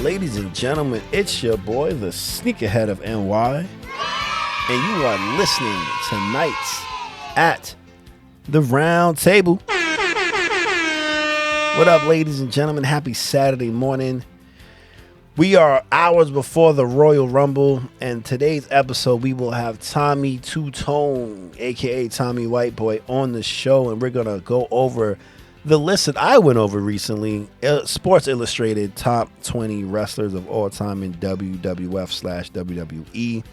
ladies and gentlemen, it's your boy, the sneakerhead of NY, and you are listening tonight at the Round Table. What up, ladies and gentlemen? Happy Saturday morning. We are hours before the Royal Rumble, and today's episode we will have Tommy Two-Tone, aka Tommy Whiteboy, on the show, and we're gonna go over the list that I went over recently, Sports Illustrated top 20 wrestlers of all time in WWF/WWE.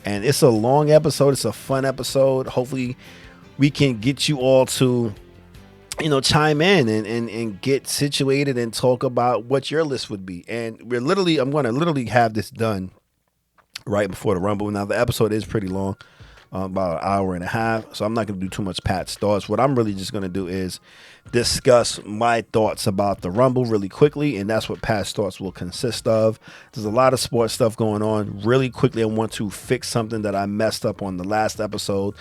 And it's a long episode. It's a fun episode. Hopefully we can get you all to, chime in and get situated and talk about what your list would be. And I'm going to literally have this done right before the Rumble. Now, the episode is pretty long, about an hour and a half. So I'm not going to do too much Pat's thoughts. What I'm really just going to do is discuss my thoughts about the Rumble really quickly, and that's what Pat's thoughts will consist of. There's a lot of sports stuff going on. Really quickly, I want to fix something that I messed up on the last episode.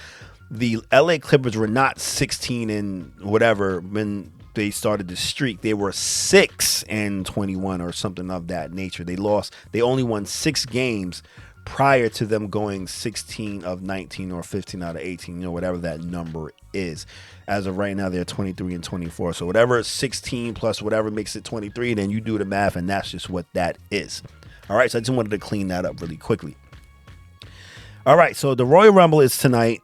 The LA Clippers were not 16 and whatever when they started the streak. They were 6-21 or something of that nature. They only won 6 games prior to them going 16 of 19 or 15 out of 18, whatever that number is. As of right now, they're 23-24. So whatever 16 plus whatever makes it 23, then you do the math, and that's just what that is. All right, so I just wanted to clean that up really quickly. All right, so the Royal Rumble is today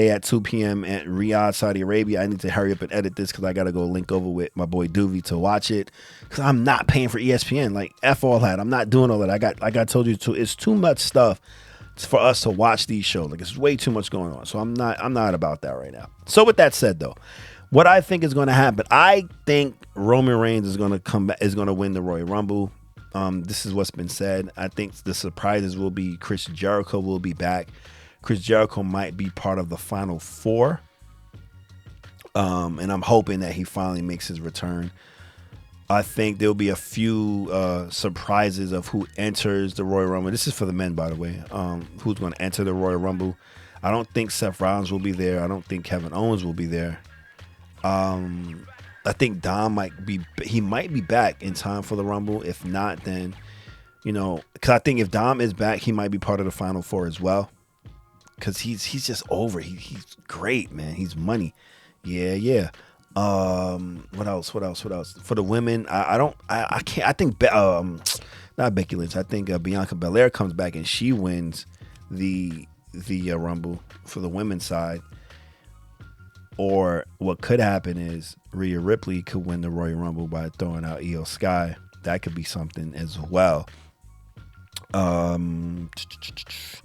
at 2 p.m. at Riyadh, Saudi Arabia. I need to hurry up and edit this because I got to go link over with my boy Doovie to watch it because I'm not paying for ESPN. Like, F all that. I'm not doing all that. Like I told you, it's too much stuff for us to watch these shows. Like, it's way too much going on. So I'm not about that right now. So with that said, though, what I think is going to happen, I think Roman Reigns is going to win the Royal Rumble. This is what's been said. I think the surprises will be Chris Jericho will be back. Chris Jericho might be part of the Final Four. And I'm hoping that he finally makes his return. I think there'll be a few surprises of who enters the Royal Rumble. This is for the men, by the way. Who's going to enter the Royal Rumble. I don't think Seth Rollins will be there. I don't think Kevin Owens will be there. I think Dom might be back in time for the Rumble. If not, then, because I think if Dom is back, he might be part of the Final Four as well. Because he's just over. He's great, man. He's money. Yeah. What else? For the women, I can't. I think not Becky Lynch. I think Bianca Belair comes back and she wins the Rumble for the women's side. Or what could happen is Rhea Ripley could win the Royal Rumble by throwing out Io Sky. That could be something as well. It's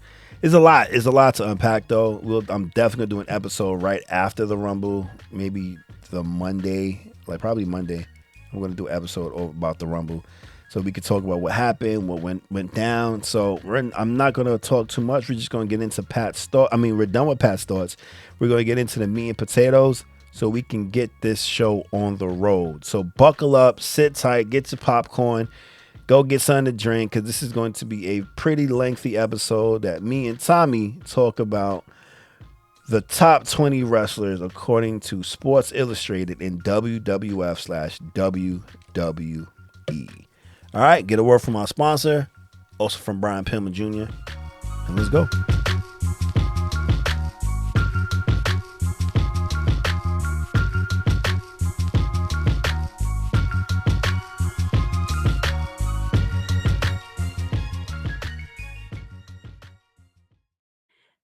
a lot. It's a lot to unpack, though. I'm definitely going to do an episode right after the Rumble. Maybe the Monday, probably Monday. I'm going to do an episode about the Rumble. So we could talk about what happened, what went down. So I'm not going to talk too much. We're just going to get into Pat's thoughts. We're done with Pat's thoughts. We're going to get into the meat and potatoes so we can get this show on the road. So buckle up, sit tight, get your popcorn, go get something to drink because this is going to be a pretty lengthy episode that me and Tommy talk about the top 20 wrestlers according to Sports Illustrated in WWF/WWE. All right, get a word from our sponsor, also from Brian Pillman Jr., and let's go.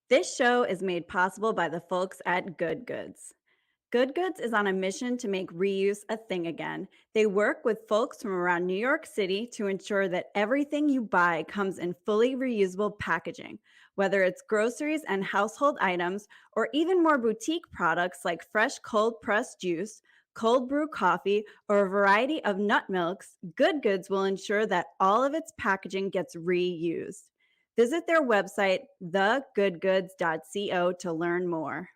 This show is made possible by the folks at Good Goods. Good Goods is on a mission to make reuse a thing again. They work with folks from around New York City to ensure that everything you buy comes in fully reusable packaging, whether it's groceries and household items, or even more boutique products like fresh cold pressed juice, cold brew coffee, or a variety of nut milks. Good Goods will ensure that all of its packaging gets reused. Visit their website, thegoodgoods.co, to learn more.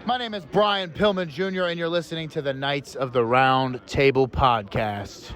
My name is Brian Pillman Jr., and you're listening to the Knights of the Round Table podcast.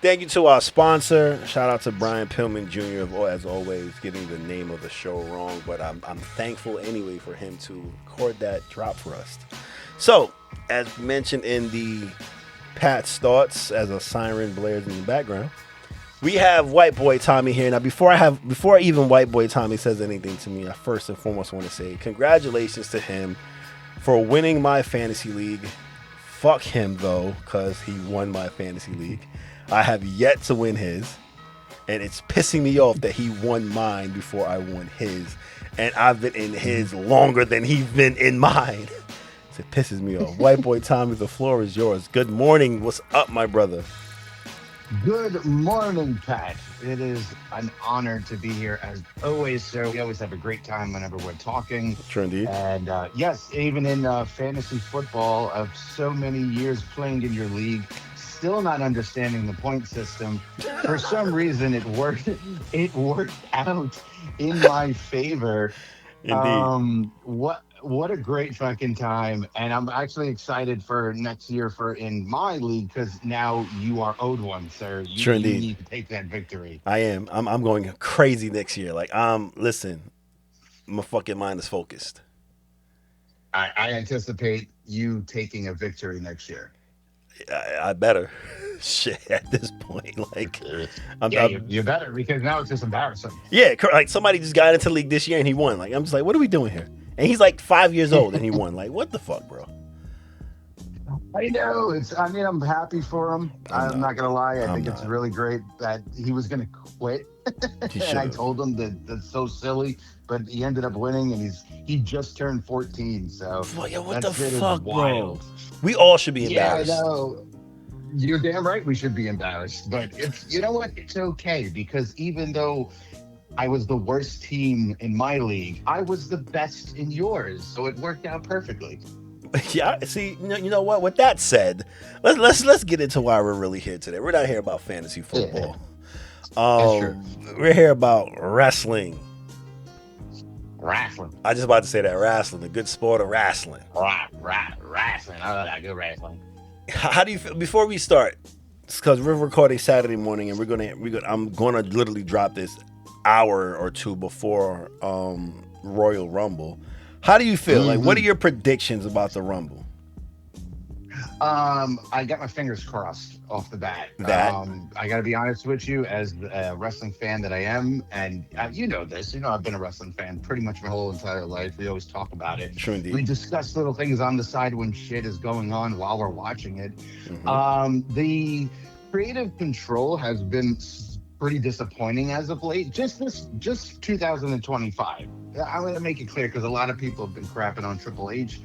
Thank you to our sponsor. Shout out to Brian Pillman Jr. As always, getting the name of the show wrong, but I'm thankful anyway for him to record that drop for us. So, as mentioned in the Pat's thoughts, as a siren blares in the background, we have White Boy Tommy here. Now, before even White Boy Tommy says anything to me, I first and foremost want to say congratulations to him for winning my fantasy league. Fuck him though, because he won my fantasy league. I have yet to win his, and it's pissing me off that he won mine before I won his, and I've been in his longer than he's been in mine. So it pisses me off. White Boy Tommy, the floor is yours. Good morning. What's up, my brother? Good morning, Pat. It is an honor to be here as always, sir. We always have a great time whenever we're talking. Sure indeed. And yes, even in fantasy football, of so many years playing in your league, still not understanding the point system. For some reason, it worked. It worked out in my favor. Indeed. What a great fucking time. And I'm actually excited for next year in my league, because now you are owed one, sir. Sure you indeed. need to take that victory. I am. I'm going crazy next year. Like, listen, my fucking mind is focused. I anticipate you taking a victory next year. I better. Shit, at this point, like, You better, because now it's just embarrassing. Yeah, like somebody just got into the league this year and he won. Like, I'm just like, what are we doing here? And he's like 5 years old and he won. Like, what the fuck, bro? I know. I'm happy for him. I'm not gonna lie. I think it's really great that he was gonna quit. And I told him that's so silly, but he ended up winning, and he just turned 14. So what the fuck, wild. bro? We all should be embarrassed. Yeah, I know. You're damn right we should be embarrassed. But you know what? It's okay, because even though I was the worst team in my league, I was the best in yours. So it worked out perfectly. Yeah, see, you know what? With that said, let's get into why we're really here today. We're not here about fantasy football. That's true. We're here about wrestling. Wrestling. I just about to say that, wrestling, the good sport of wrestling. Wrestling. I love that good wrestling. How do you feel before we start? Because we're recording Saturday morning, and I'm gonna literally drop this hour or two before Royal Rumble. How do you feel? Mm-hmm. Like, what are your predictions about the Rumble? I got my fingers crossed off the bat. I got to be honest with you, as a wrestling fan that I am, and you know this. You know, I've been a wrestling fan pretty much my whole entire life. We always talk about it. Sure indeed. We discuss little things on the side when shit is going on while we're watching it. Mm-hmm. The creative control has been pretty disappointing as of late. Just 2025. I'm going to make it clear, because a lot of people have been crapping on Triple H,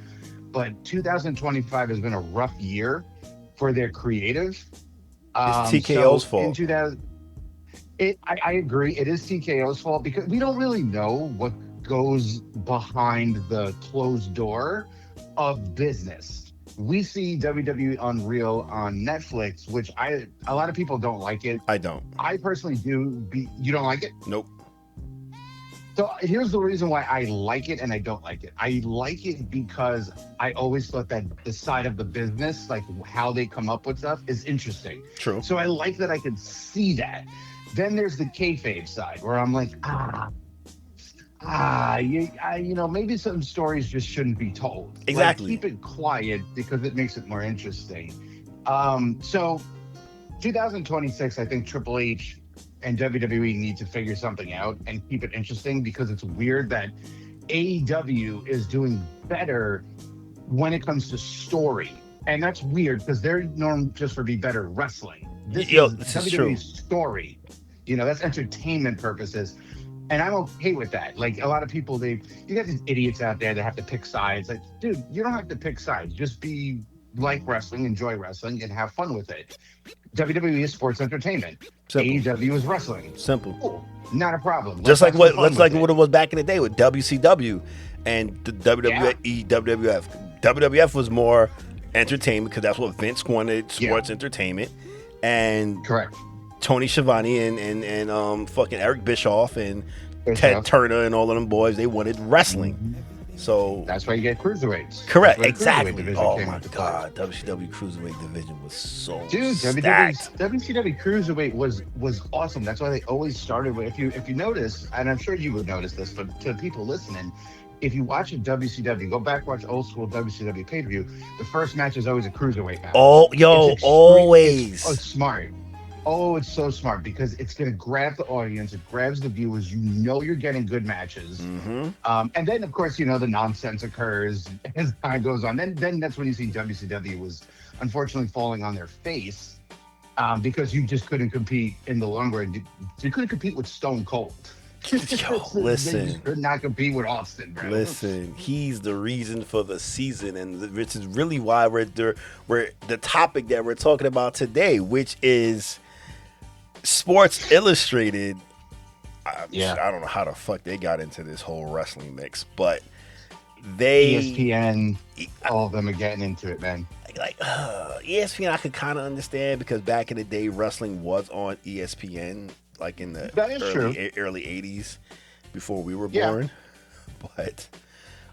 but 2025 has been a rough year for their creative. It's TKO's fault. I agree. It is TKO's fault, because we don't really know what goes behind the closed door of business. We see WWE Unreal on Netflix, which a lot of people don't like it. I don't. I personally do. You don't like it? Nope. So here's the reason why I like it and I don't like it. I like it because I always thought that the side of the business, like how they come up with stuff, is interesting. True. So I like that I can see that. Then there's the kayfabe side, where I'm like, maybe some stories just shouldn't be told. Exactly. Like, keep it quiet, because it makes it more interesting. So 2026, I think Triple H and WWE need to figure something out and keep it interesting, because it's weird that AEW is doing better when it comes to story. And that's weird, because they're known just for being better wrestling. This is WWE's story. That's entertainment purposes. And I'm okay with that. Like, a lot of people, you got these idiots out there that have to pick sides. Like, dude, you don't have to pick sides. Just like wrestling, enjoy wrestling, and have fun with it. WWE is sports entertainment. Simple. AEW is wrestling. Simple. Cool. Not a problem. Just like what it was back in the day with WCW and the WWE, WWF. WWF was more entertainment, because that's what Vince wanted, sports entertainment. And correct. Tony Schiavone and fucking Eric Bischoff and Ted Turner and all of them boys, they wanted wrestling. So that's why you get cruiserweights. Correct, That's where the cruiserweight exactly. division Oh came my into play. God, WCW Cruiserweight division was so Dude, stacked. WCW Cruiserweight was awesome. That's why they always started with. If you notice, and I'm sure you would notice this, but to people listening, if you watch a WCW, go back watch old school WCW pay per view. The first match is always a cruiserweight match. Oh, It's yo, extreme. It's always. smart. Oh, it's so smart because it's going to grab the audience. It grabs the viewers. You know you're getting good matches. Mm-hmm. And then, of course, the nonsense occurs as time goes on. Then that's when you see WCW was unfortunately falling on their face because you just couldn't compete in the long run. You couldn't compete with Stone Cold. Yo, They listen. just could not compete with Austin, bro. Listen, he's the reason for the season, and which is really why we're the topic that we're talking about today, which is Sports Illustrated. I don't know how the fuck they got into this whole wrestling mix, but ESPN, all of them are getting into it, man. ESPN I could kind of understand because back in the day wrestling was on ESPN, like in the early 80s before we were born. But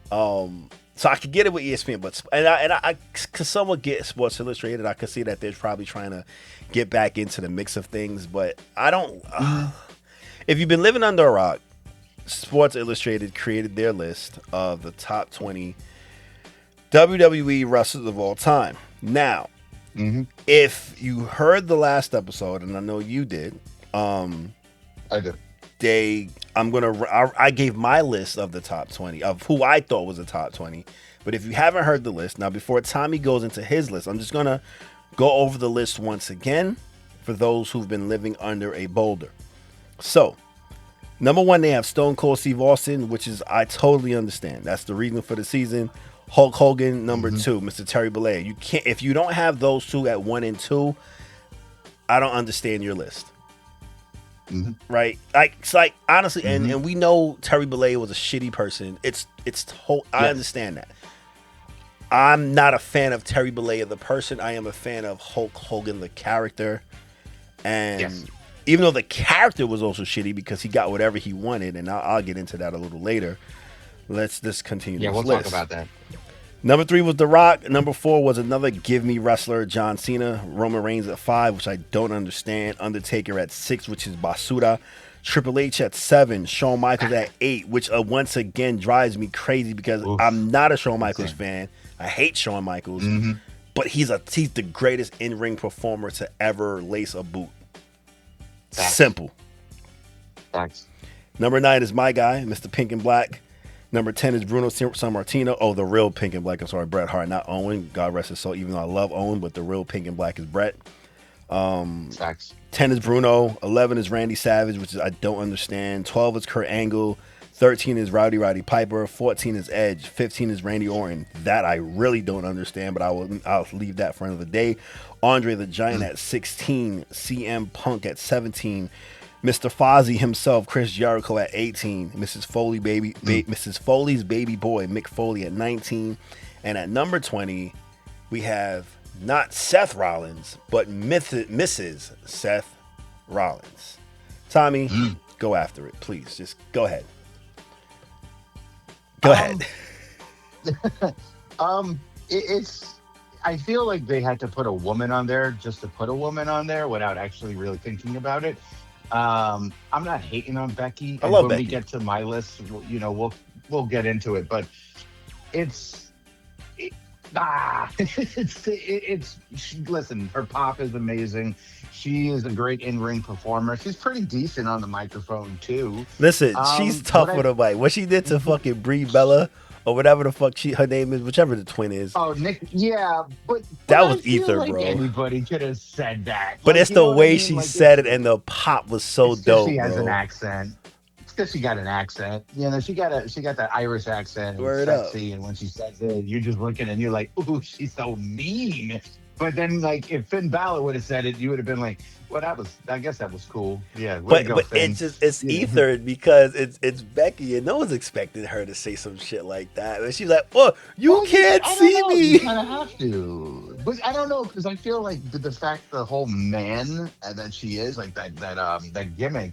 so I could get it with ESPN, but I could somewhat get Sports Illustrated. I could see that they're probably trying to get back into the mix of things, but I don't. If you've been living under a rock, Sports Illustrated created their list of the top 20 WWE wrestlers of all time. Now, if you heard the last episode, and I know you did, I did. I gave my list of the top 20 of who I thought was the top 20. But if you haven't heard the list, now before Tommy goes into his list, I'm just going to go over the list once again for those who've been living under a boulder. So, number 1, they have Stone Cold Steve Austin, which is, I totally understand. That's the reason for the season. Hulk Hogan, number 2, Mr. Terry Bollea. You can't, if you don't have those two at 1 and 2, I don't understand your list. Right? It's like honestly, and we know Terry Bollea was a shitty person. I understand that. I'm not a fan of Terry Bollea the person. I am a fan of Hulk Hogan the character. And even though the character was also shitty because he got whatever he wanted, and I'll get into that a little later. Let's just continue. Yeah, this we'll list. talk about that. Number 3 was The Rock. Number 4 was another give me wrestler, John Cena. Roman Reigns at 5, which I don't understand. Undertaker at 6, which is Basura. Triple H at 7. Shawn Michaels at 8, which once again drives me crazy because I'm not a Shawn Michaels fan. I hate Shawn Michaels, but he's the greatest in-ring performer to ever lace a boot. Facts. Simple. Facts. Number 9 is my guy, Mr. Pink and Black. Number 10 is Bruno Sammartino. Oh, the real Pink and Black. I'm sorry, Bret Hart, not Owen. God rest his soul. Even though I love Owen, but the real Pink and Black is Bret. Facts. 10 is Bruno. 11 is Randy Savage, which is I don't understand. 12 is Kurt Angle. 13 is Rowdy Piper. 14 is Edge. 15 is Randy Orton. That I really don't understand, but I'll leave that for another day. Andre the Giant at 16. CM Punk at 17. Mr. Fozzy himself, Chris Jericho at 18. Mrs. Foley's baby boy, Mick Foley at 19. And at number 20, we have not Seth Rollins, but Mrs. Seth Rollins. Tommy, go after it, please. Just go ahead. Go ahead. I feel like they had to put a woman on there just to put a woman on there without actually really thinking about it. I'm not hating on Becky. I love when Becky. we get to my list, we'll get into it. But listen, her pop is amazing. She is a great in-ring performer. She's pretty decent on the microphone too. Listen, she's tough with a mic. What she did to fucking Brie Bella or whatever the fuck her name is, whichever the twin is. Oh, Nick, yeah, but that I was feel ether, like bro. Anybody could have said that. But Like, it's you know the what way I mean? she Like, said it, and the pop was so it's 'cause dope. She has bro. an accent. It's because she got an accent. She got that Irish accent. And Word sexy, and when she says it, you're just looking and you're like, ooh, she's so mean. But then, like, if Finn Balor would have said it, you would have been like, well, I guess that was cool. Yeah, But Finn. it's ethered because it's Becky, and no one's expecting her to say some shit like that. And she's like, "Oh, you can't see me." You kind of have to, but I don't know because I feel like the fact the whole man that she is, like that gimmick,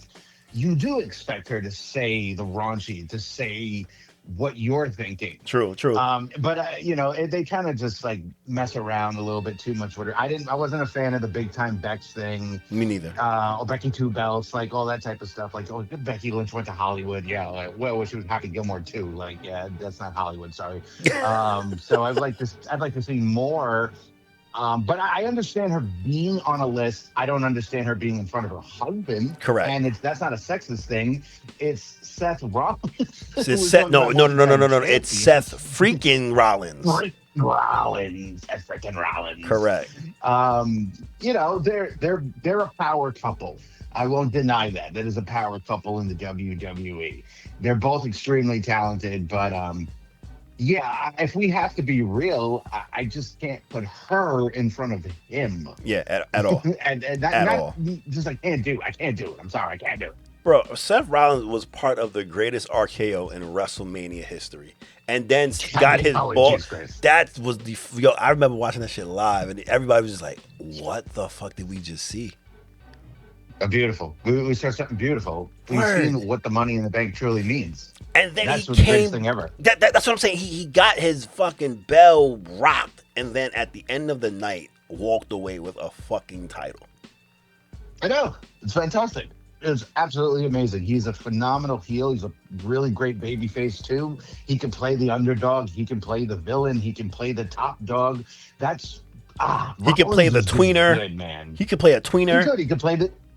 you do expect her to say the raunchy, to say what you're thinking. True. But they kind of just like mess around a little bit too much with her. I wasn't a fan of the big time Bex thing. Me neither. Or Becky Two Belts, like all that type of stuff. Like, oh, Becky Lynch went to Hollywood. Yeah, like, well, she was Happy Gilmore too. Like, yeah, that's not Hollywood. Sorry. So I'd like to see more. But I understand her being on a list. I don't understand her being in front of her husband. Correct. And that's not a sexist thing. It's Seth Rollins. It's Seth. No. It's Seth freaking Rollins. Seth freaking Rollins. Correct. They're a power couple. I won't deny that. That is a power couple in the WWE. They're both extremely talented, but yeah, if we have to be real, I just can't put her in front of him. Yeah, at all. and that, at not, all. Just I can't do it. I'm sorry, I can't do it. Bro, Seth Rollins was part of the greatest RKO in WrestleMania history. And then got his ball. That was I remember watching that shit live, and everybody was just like, what the fuck did we just see? Beautiful. We saw something beautiful. We've seen what the Money in the Bank truly means. And then that's the greatest thing ever. That's what I'm saying. He got his fucking bell rocked, and then at the end of the night, walked away with a fucking title. I know. It's fantastic. It's absolutely amazing. He's a phenomenal heel. He's a really great babyface too. He can play the underdog. He can play the villain. He can play the top dog. He can play the tweener. Good, man. He can play a tweener.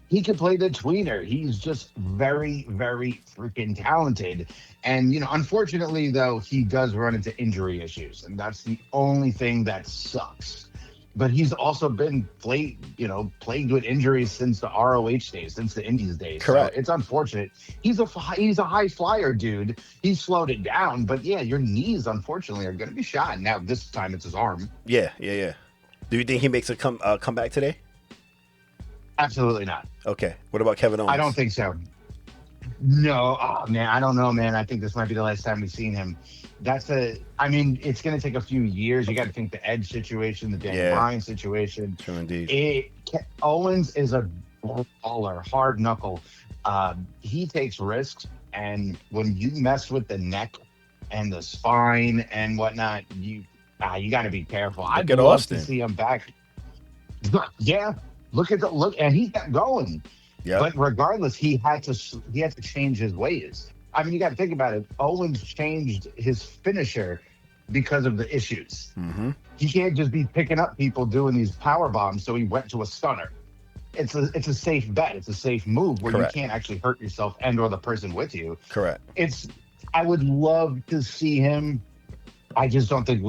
He could play the tweener. He's just very, very freaking talented. And, unfortunately, though, he does run into injury issues. And that's the only thing that sucks. But he's also been plagued with injuries since the ROH days, since the Indies days. Correct. So it's unfortunate. He's a high flyer, dude. He's slowed it down. But, yeah, your knees, unfortunately, are going to be shot. Now, this time it's his arm. Yeah. Do you think he makes a comeback today? Absolutely not. Okay. What about Kevin Owens? I don't think so. No. Oh, man. I don't know, man. I think this might be the last time we've seen him. It's going to take a few years. You got to think the Edge situation, the Daniel Bryan situation. True indeed. Owens is a baller, hard knuckle. He takes risks. And when you mess with the neck and the spine and whatnot, you got to be careful. I'd love to see him back. Yeah. Look, and he kept going. Yeah. But regardless, he had to change his ways. I mean, you got to think about it. Owens changed his finisher because of the issues. Mm-hmm. He can't just be picking up people doing these power bombs. So he went to a stunner. It's a safe bet. It's a safe move where you can't actually hurt yourself and or the person with you. Correct. I would love to see him. I just don't think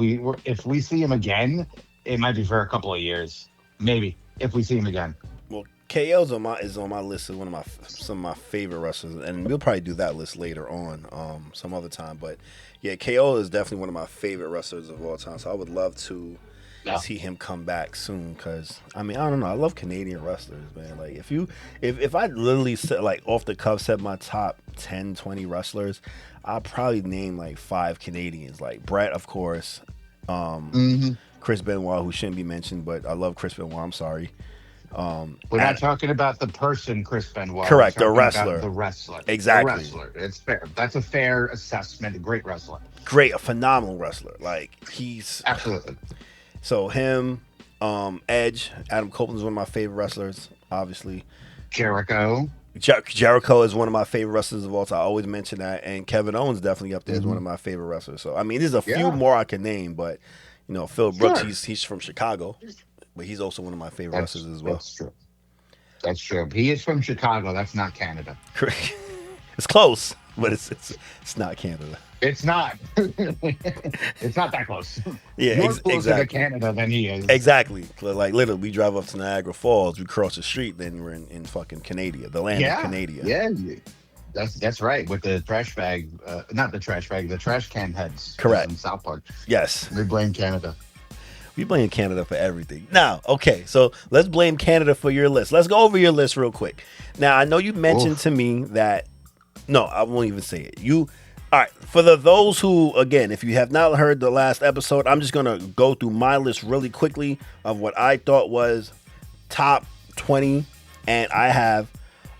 if we see him again, it might be for a couple of years, maybe. If we see him again. Well, KO is on my list as some of my favorite wrestlers, and we'll probably do that list later on, some other time. But yeah, KO is definitely one of my favorite wrestlers of all time. So I would love to see him come back soon, because I don't know, I love Canadian wrestlers, man. Like if I literally said, like, off the cuff said my top 10, 20 wrestlers, I'd probably name like 5 Canadians, like Brett, of course. Chris Benoit, who shouldn't be mentioned, but I love Chris Benoit. I'm sorry. We're not talking about the person, Chris Benoit. Correct, the wrestler. The wrestler. Exactly. The wrestler. It's fair. That's a fair assessment. A great wrestler. A phenomenal wrestler. Like, he's... Absolutely. So him, Edge, Adam Copeland's one of my favorite wrestlers, obviously. Jericho. Jericho is one of my favorite wrestlers of all time. I always mention that. And Kevin Owens definitely up there as one of my favorite wrestlers. So, there's a few more I can name, but... Phil Brooks, he's from Chicago, but he's also one of my favorite wrestlers as well. That's true. He is from Chicago. That's not Canada. It's close, but it's not Canada. It's not. It's not that close. Yeah, You're closer to Canada than he is. Exactly. Like, literally, we drive up to Niagara Falls, we cross the street, then we're in fucking Canada, the land of Canada. Yeah. That's right, with the trash bag, not the trash bag, the trash can heads. Correct. In South Park. Yes. We blame Canada. We blame Canada for everything. Now, okay, so let's blame Canada for your list. Let's go over your list real quick. Now, I know you mentioned to me that, no, I won't even say it. All right, for those who, again, if you have not heard the last episode, I'm just going to go through my list really quickly of what I thought was top 20, and I have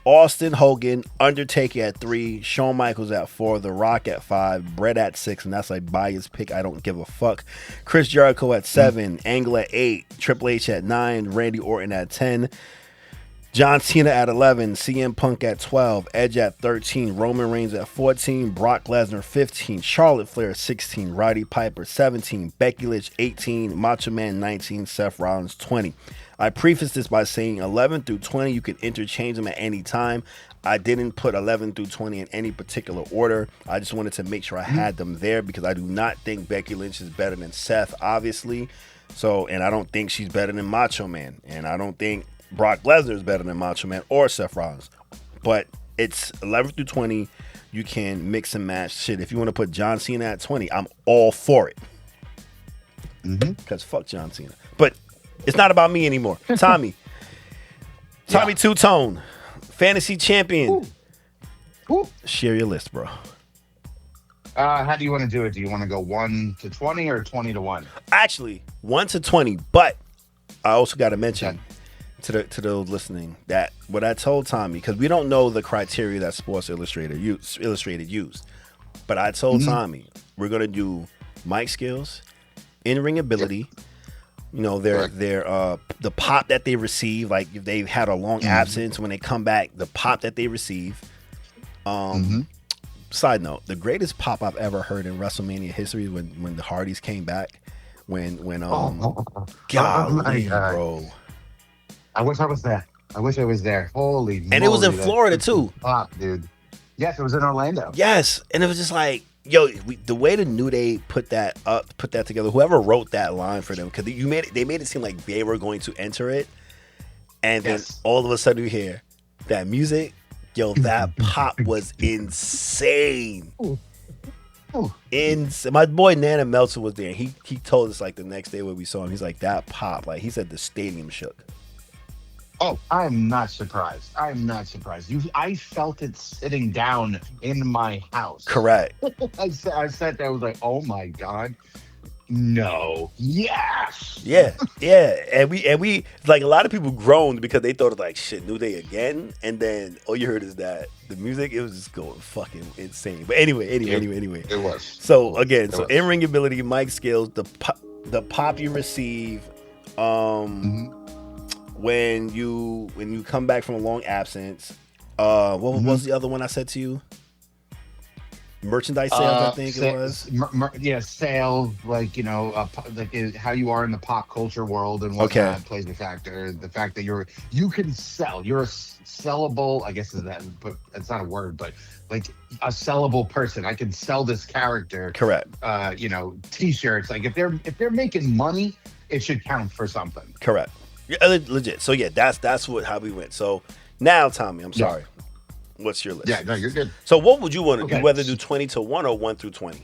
Austin, Hogan, Undertaker at 3, Shawn Michaels at 4, The Rock at 5, Bret at 6, and that's like biased pick. I don't give a fuck. Chris Jericho at 7, Angle at 8, Triple H at 9, Randy Orton at 10, John Cena at 11, CM Punk at 12, Edge at 13, Roman Reigns at 14, Brock Lesnar 15, Charlotte Flair 16, Roddy Piper 17, Becky Lynch 18, Macho Man 19, Seth Rollins 20. I preface this by saying 11 through 20, you can interchange them at any time. I didn't put 11 through 20 in any particular order. I just wanted to make sure I had them there because I do not think Becky Lynch is better than Seth, obviously. And I don't think she's better than Macho Man. And I don't think Brock Lesnar is better than Macho Man or Seth Rollins. But it's 11 through 20. You can mix and match shit. If you want to put John Cena at 20, I'm all for it. Because fuck John Cena. But it's not about me anymore. Tommy. Tommy Two-Tone. Fantasy champion. Ooh. Share your list, bro. How do you want to do it? Do you want to go 1 to 20 or 20 to 1? Actually, 1 to 20. But I also got to mention to those listening that what I told Tommy, because we don't know the criteria that Sports Illustrated used. But I told Tommy, we're going to do mic skills, in-ring ability, you know, their the pop that they receive, like if they've had a long absence, when they come back, the pop that they receive. Side note, the greatest pop I've ever heard in WrestleMania history when the Hardys came back. Golly, bro. I wish I was there. Holy moly. And it was in Florida too. Pop, dude. Yes, it was in Orlando. Yes, and it was just like, yo, the way the New Day put that together, whoever wrote that line for them, because they made it seem like they were going to enter it, and then all of a sudden you hear that music. Yo, that pop was insane. My boy Nana Meltzer was there. He told us like the next day when we saw him, he's like, that pop, like he said the stadium shook. Oh, I'm not surprised. I felt it sitting down in my house. Correct. I sat there, I was like, oh my God. No. Yes. Yeah. And we like a lot of people groaned because they thought it was like shit, New Day again. And then all you heard is that the music, it was just going fucking insane. But anyway. It was. So again, in-ring ability, mic skills, the pop you receive, when you come back from a long absence. What was the other one I said to you? Merchandise sales, I think it was. Sales, like, you know, like how you are in the pop culture world and whatnot plays a factor. The fact that you can sell, you're a sellable, I guess but it's not a word, but like a sellable person. I can sell this character. Correct. You know, t-shirts. Like if they're making money, it should count for something. Correct. Yeah, legit. So yeah, that's how we went. So now, Tommy, I'm sorry. What's your list? Yeah, no, you're good. So what would you want to do? Whether do 20 to 1 or 1 through 20?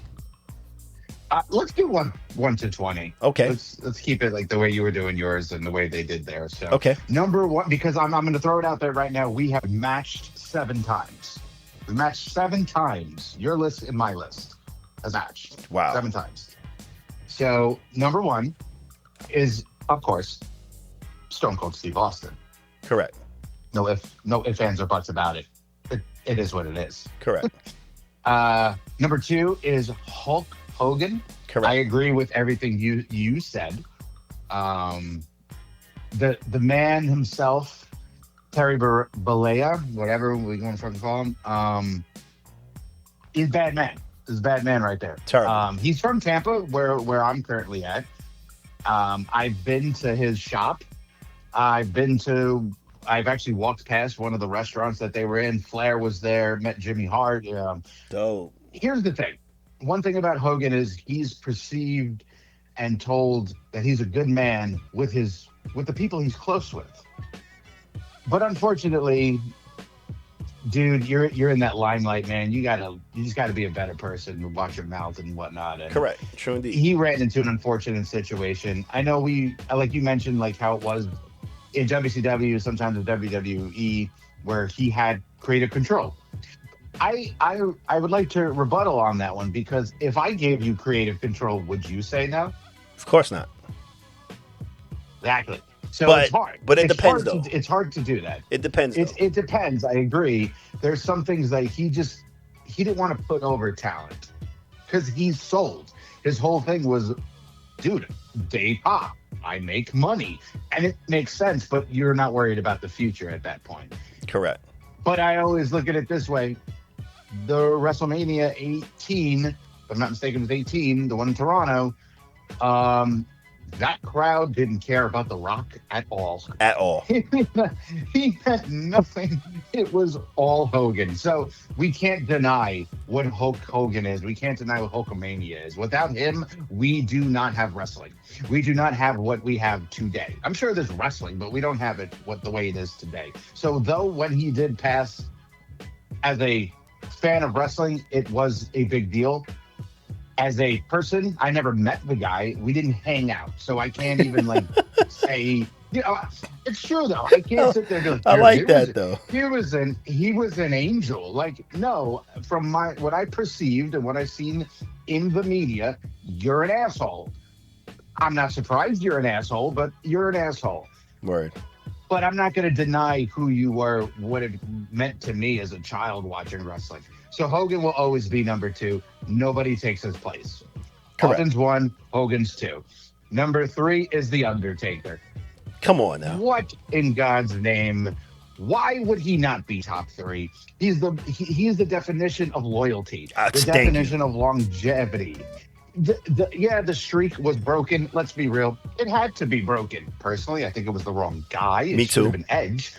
Let's do 1 to 20. Okay. Let's keep it like the way you were doing yours and the way they did theirs. So number 1, because I'm going to throw it out there right now. We have matched 7 times. We matched 7 times. Your list and my list has matched. Wow. 7 times. So number 1 is, of course, Stone Cold Steve Austin. Correct. No ifs, ands, or buts about it. It is what it is. Correct. Number 2 is Hulk Hogan. Correct. I agree with everything you said. The man himself, Terry Bollea, whatever we're going to call him, is bad man. Is a bad man right there. Terrible. He's from Tampa, where I'm currently at. I've been to his shop. I've actually walked past one of the restaurants that they were in. Flair was there, met Jimmy Hart. Dope. Here's the thing. One thing about Hogan is he's perceived and told that he's a good man with the people he's close with. But unfortunately, dude, you're in that limelight, man. You just gotta be a better person, watch your mouth and whatnot. And correct. True indeed. He ran into an unfortunate situation. I know like you mentioned, like how it was in WCW, sometimes in WWE, where he had creative control. I would like to rebuttal on that one, because if I gave you creative control, would you say no? Of course not. Exactly. So it's hard. But it it's depends, hard though. it's hard to do that. It depends, though. It depends. I agree. There's some things that he didn't want to put over talent because he's sold. His whole thing was, dude, they pop. I make money, and it makes sense. But you're not worried about the future at that point. Correct. But I always look at it this way: the WrestleMania 18, if I'm not mistaken, it was 18, the one in Toronto. That crowd didn't care about The Rock at all. At all. He had nothing. It was all Hogan. So we can't deny what Hulk Hogan is. We can't deny what Hulkamania is. Without him, we do not have wrestling. We do not have what we have today. I'm sure there's wrestling, but we don't have it the way it is today. So though when he did pass, as a fan of wrestling, it was a big deal. As a person, I never met the guy. We didn't hang out, so I can't even say. It's true though. I can't sit there and go. I like that though. He was an angel. No, from what I perceived and what I've seen in the media, you're an asshole. I'm not surprised you're an asshole, but you're an asshole. Word. But I'm not going to deny who you were, what it meant to me as a child watching wrestling. So Hogan will always be number 2. Nobody takes his place. Correct. Hogan's 1, Hogan's 2. Number 3 is The Undertaker. Come on now. What in God's name? Why would he not be top 3? He is the definition of loyalty. The definition of longevity. The streak was broken. Let's be real. It had to be broken. Personally, I think it was the wrong guy. Me too. Should have been Edge.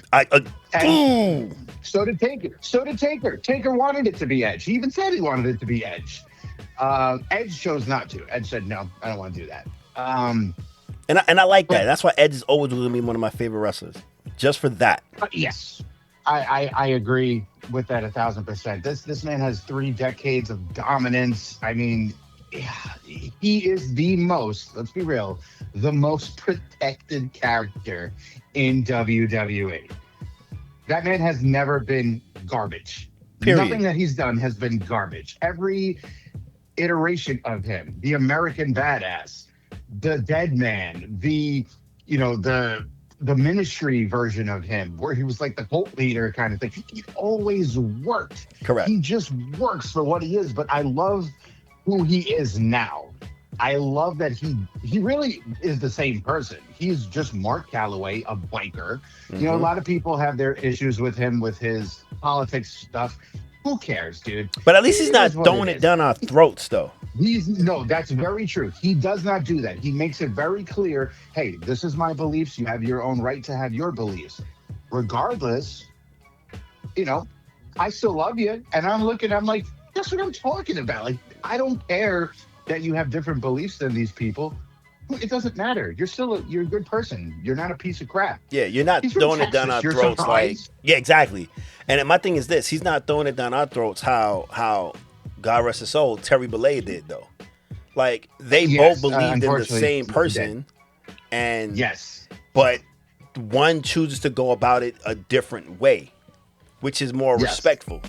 So did Taker. Taker wanted it to be Edge. He even said he wanted it to be Edge. Edge chose not to. Edge said, no, I don't want to do that. And I like that. That's why Edge is always going to be one of my favorite wrestlers. Just for that. Yes. I agree with that 1,000%. This man has 3 decades of dominance. I mean, he is let's be real, the most protected character in WWE. That man has never been garbage. Period. Nothing that he's done has been garbage. Every iteration of him, the American Badass, the Dead Man, the ministry version of him, where he was like the cult leader kind of thing. He always worked. Correct. He just works for what he is. But I love who he is now. I love that he really is the same person. He's just Mark Calloway, a biker. Mm-hmm. A lot of people have their issues with him, with his politics stuff. Who cares, dude? But at least he's not throwing it down our throats, though. No, that's very true. He does not do that. He makes it very clear, hey, this is my beliefs. You have your own right to have your beliefs. Regardless, I still love you. And I'm like, that's what I'm talking about. Like, I don't care that you have different beliefs than these people. It doesn't matter. You're a good person. You're not a piece of crap. Yeah, you're not throwing it down our throats yeah, exactly. And my thing is this: he's not throwing it down our throats how God rest his soul, Terry Bollea did though. Like they both believed in the same person, and but one chooses to go about it a different way, which is more respectful.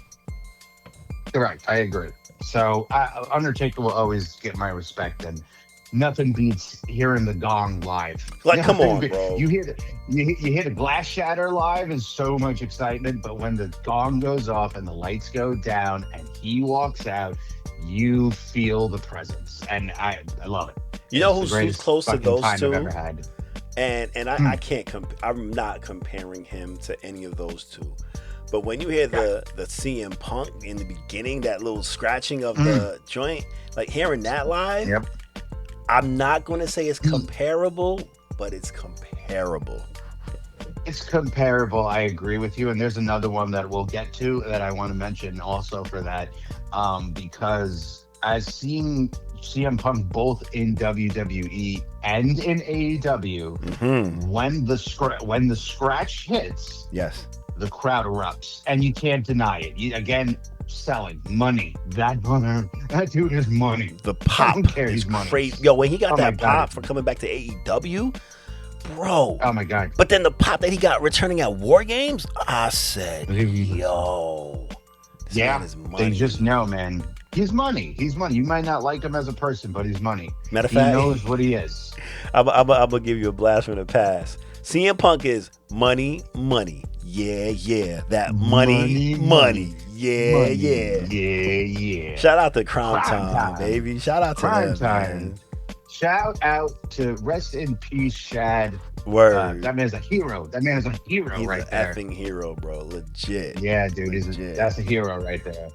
Correct. I agree. So Undertaker will always get my respect, and nothing beats hearing the gong live. Like, come on, bro. You hear the glass shatter live is so much excitement, but when the gong goes off and the lights go down and he walks out, you feel the presence, and I love it. You know who's close to those two? I've ever had. And I can't I'm not comparing him to any of those two. But when you hear the CM Punk in the beginning, that little scratching of the joint, like hearing that live, I'm not going to say it's comparable, but it's comparable. It's comparable. I agree with you. And there's another one that we'll get to that I want to mention also for that, because I've seen CM Punk both in WWE and in AEW. When the scratch hits, the crowd erupts, and you can't deny it. Selling money. That dude is money. The pop is crazy. Yo, when he got that pop for coming back to AEW, bro. Oh my God. But then the pop that he got returning at War Games, I said, yo. This man is money. They just know, man. He's money. He's money. You might not like him as a person, but he's money. Matter of fact, he knows what he is. I'm going to give you a blast from the past. CM Punk is money. Yeah. That money. Yeah. Shout out to Crime Time, baby. Shout out to Crime them, Time. man. Shout out to rest in peace, Shad. Word. That man's a hero. He's He's right an there. effing hero, bro. Legit. Yeah, dude. That's a hero right there.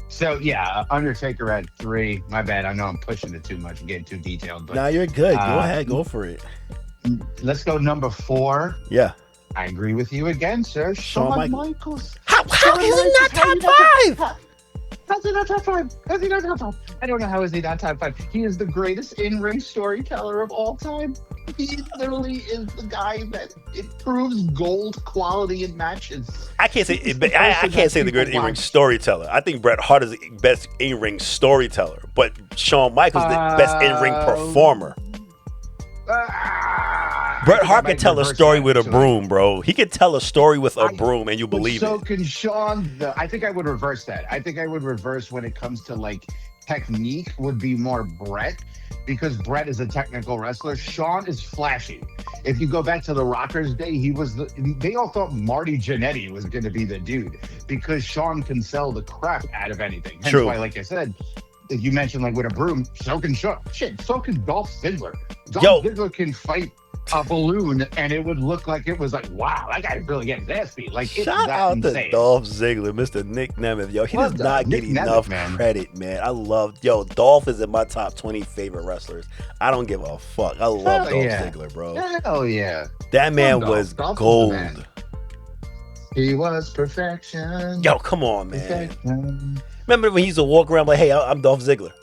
So yeah, Undertaker at 3. My bad. I know I'm pushing it too much and getting too detailed, but Nah, you're good. Go ahead. Go for it. let's go number 4. Yeah. I agree with you again, sir. Shawn Michaels. How is he not top 5? How's he not top 5? I don't know how is he not top 5. He is the greatest in-ring storyteller of all time. He literally is the guy that improves gold quality in matches. I can't say I can't say the greatest in-ring storyteller. I think Bret Hart is the best in-ring storyteller, but Shawn Michaels is the best in-ring performer. Bret Hart can tell a story with a broom, bro. He can tell a story with a broom, and you believe so it. So can Shawn. I think I would reverse that. I think I would reverse when it comes to like technique would be more Bret, because Bret is a technical wrestler. Shawn is flashy. If you go back to the Rockers' day, they all thought Marty Jannetty was going to be the dude because Shawn can sell the crap out of anything. Hence True. why, like I said, if you mentioned like with a broom, so can Shawn. Shit, so can Dolph Ziggler. Dolph Ziggler can fight a balloon and it would look like it was like, wow, that guy's really getting his ass beat. Like, it's shout that out insane. to Dolph Ziggler, Mr. Nick Nemeth. Yo, he does not get enough credit, man. I love, Dolph is in my top 20 favorite wrestlers. I don't give a fuck. I love Dolph Ziggler, bro. Hell yeah. That man was gold. He was perfection. Yo, come on, man. Remember when he used to walk around like, hey, I'm Dolph Ziggler.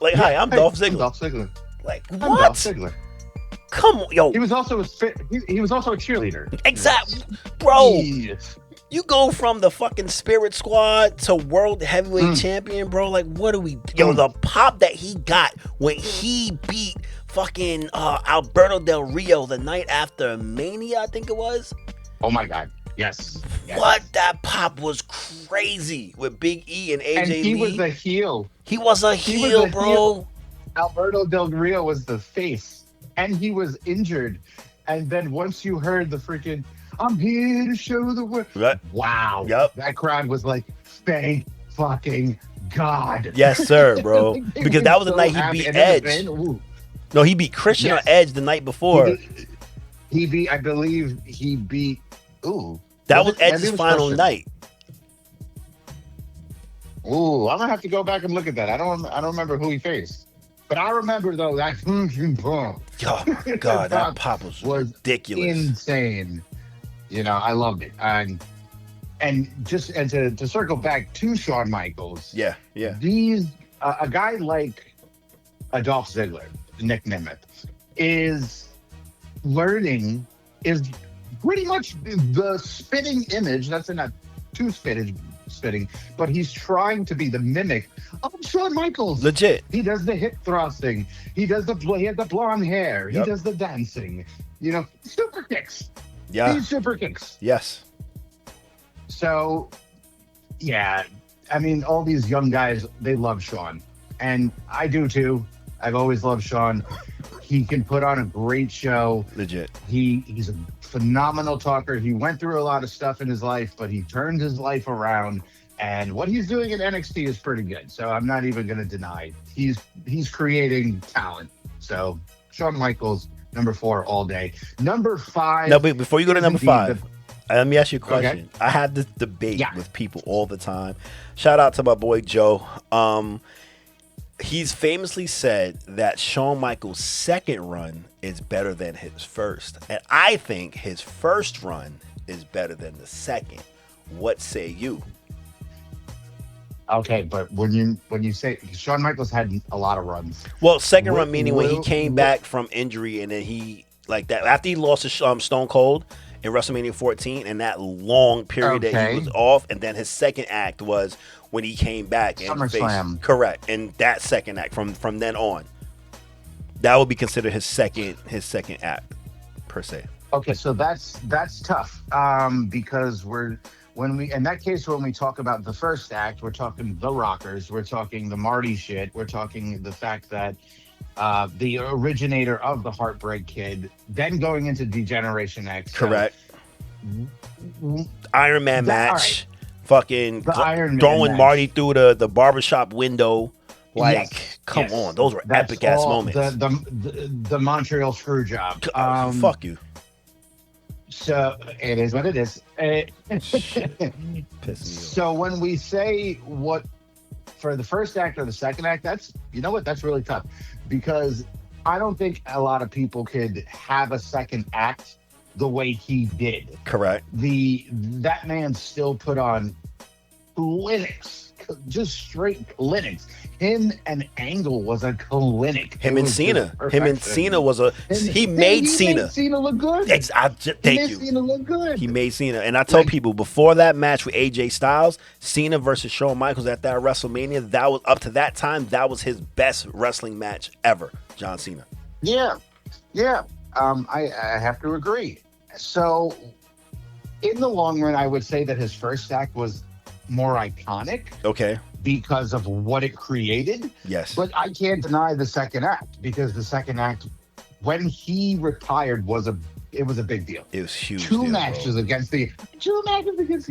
Like, hi, I'm Dolph Ziggler. I'm Dolph Ziggler. Like, what? I'm Dolph Ziggler. Come on, yo. He was also a cheerleader. Exactly. Bro, you go from the fucking Spirit Squad to World Heavyweight Champion, bro. Like, what do we... Yo, the pop that he got when he beat fucking Alberto Del Rio the night after Mania, I think it was. Oh, my God. Yes. What? That pop was crazy with Big E and AJ and he Lee. Was a heel. He was a heel, bro. Heel. Alberto Del Rio was the face. And he was injured. And then once you heard the freaking, I'm here to show the world. Right. Wow. Yep. That crowd was like, thank fucking God. Yes, sir, bro. Because that was the night he beat Edge. No, he beat Christian on Edge the night before. He beat, I believe he beat, that was Edge's final night. Ooh, I'm going to have to go back and look at that. I don't remember who he faced. But I remember, though, that oh, my God, that pop was ridiculous. Insane. You know, I loved it. And to circle back to Shawn Michaels. Yeah. These, a guy like Dolph Ziggler, Nick Nemeth, is pretty much the spitting image. That's not too spitting, but he's trying to be the mimic of Shawn Michaels. Legit. He does the hip thrusting. He has the blonde hair. Yep. He does the dancing. You know, super kicks. Yeah. He's super kicks. Yes. So, yeah. I mean, all these young guys, they love Shawn. And I do too. I've always loved Shawn. He can put on a great show. Legit. He's a phenomenal talker. He went through a lot of stuff in his life, but he turned his life around. And what he's doing in NXT is pretty good. So I'm not even going to deny. He's creating talent. So Shawn Michaels, number 4 all day. Number 5. No, but before you go to number 5, let me ask you a question. Okay. I have this debate with people all the time. Shout out to my boy Joe. He's famously said that Shawn Michaels' second run is better than his first. And I think his first run is better than the second. What say you? Okay, but when you say Shawn Michaels had a lot of runs. Well, second run meaning when he came back from injury and then he like that after he lost to Stone Cold in WrestleMania 14 and that long period that he was off, and then his second act was when he came back and SummerSlam. Correct, and that second act from then on, that would be considered his second act per se. Okay, so that's tough because when we talk about the first act, we're talking the Rockers, we're talking the Marty shit, we're talking the fact that the originator of the Heartbreak Kid, then going into Degeneration X. Correct. So, Iron Man match. All right. Fucking The Iron Man throwing match. Marty through the barbershop window. Like, Yes, come yes. on. Those were That's epic ass all moments. The Montreal screw job. Fuck you. So it is what it is. Piss me off. So when we say what for the first act or the second act, that's, you know what, that's really tough, because I don't think a lot of people could have a second act the way he did. Correct. That man still put on clinics, just straight clinics. Him and Angle was a clinic. Him and Cena was he made Cena. Made Cena look good. Thank you. Cena look good. He made Cena. And I told people before that match with AJ Styles, Cena versus Shawn Michaels at that WrestleMania, that was, up to that time, that was his best wrestling match ever, John Cena. Yeah. I have to agree. So in the long run, I would say that his first act was more iconic. Okay. Because of what it created. Yes. But I can't deny the second act, because the second act, when he retired, it was a big deal. It was huge. Two matches against the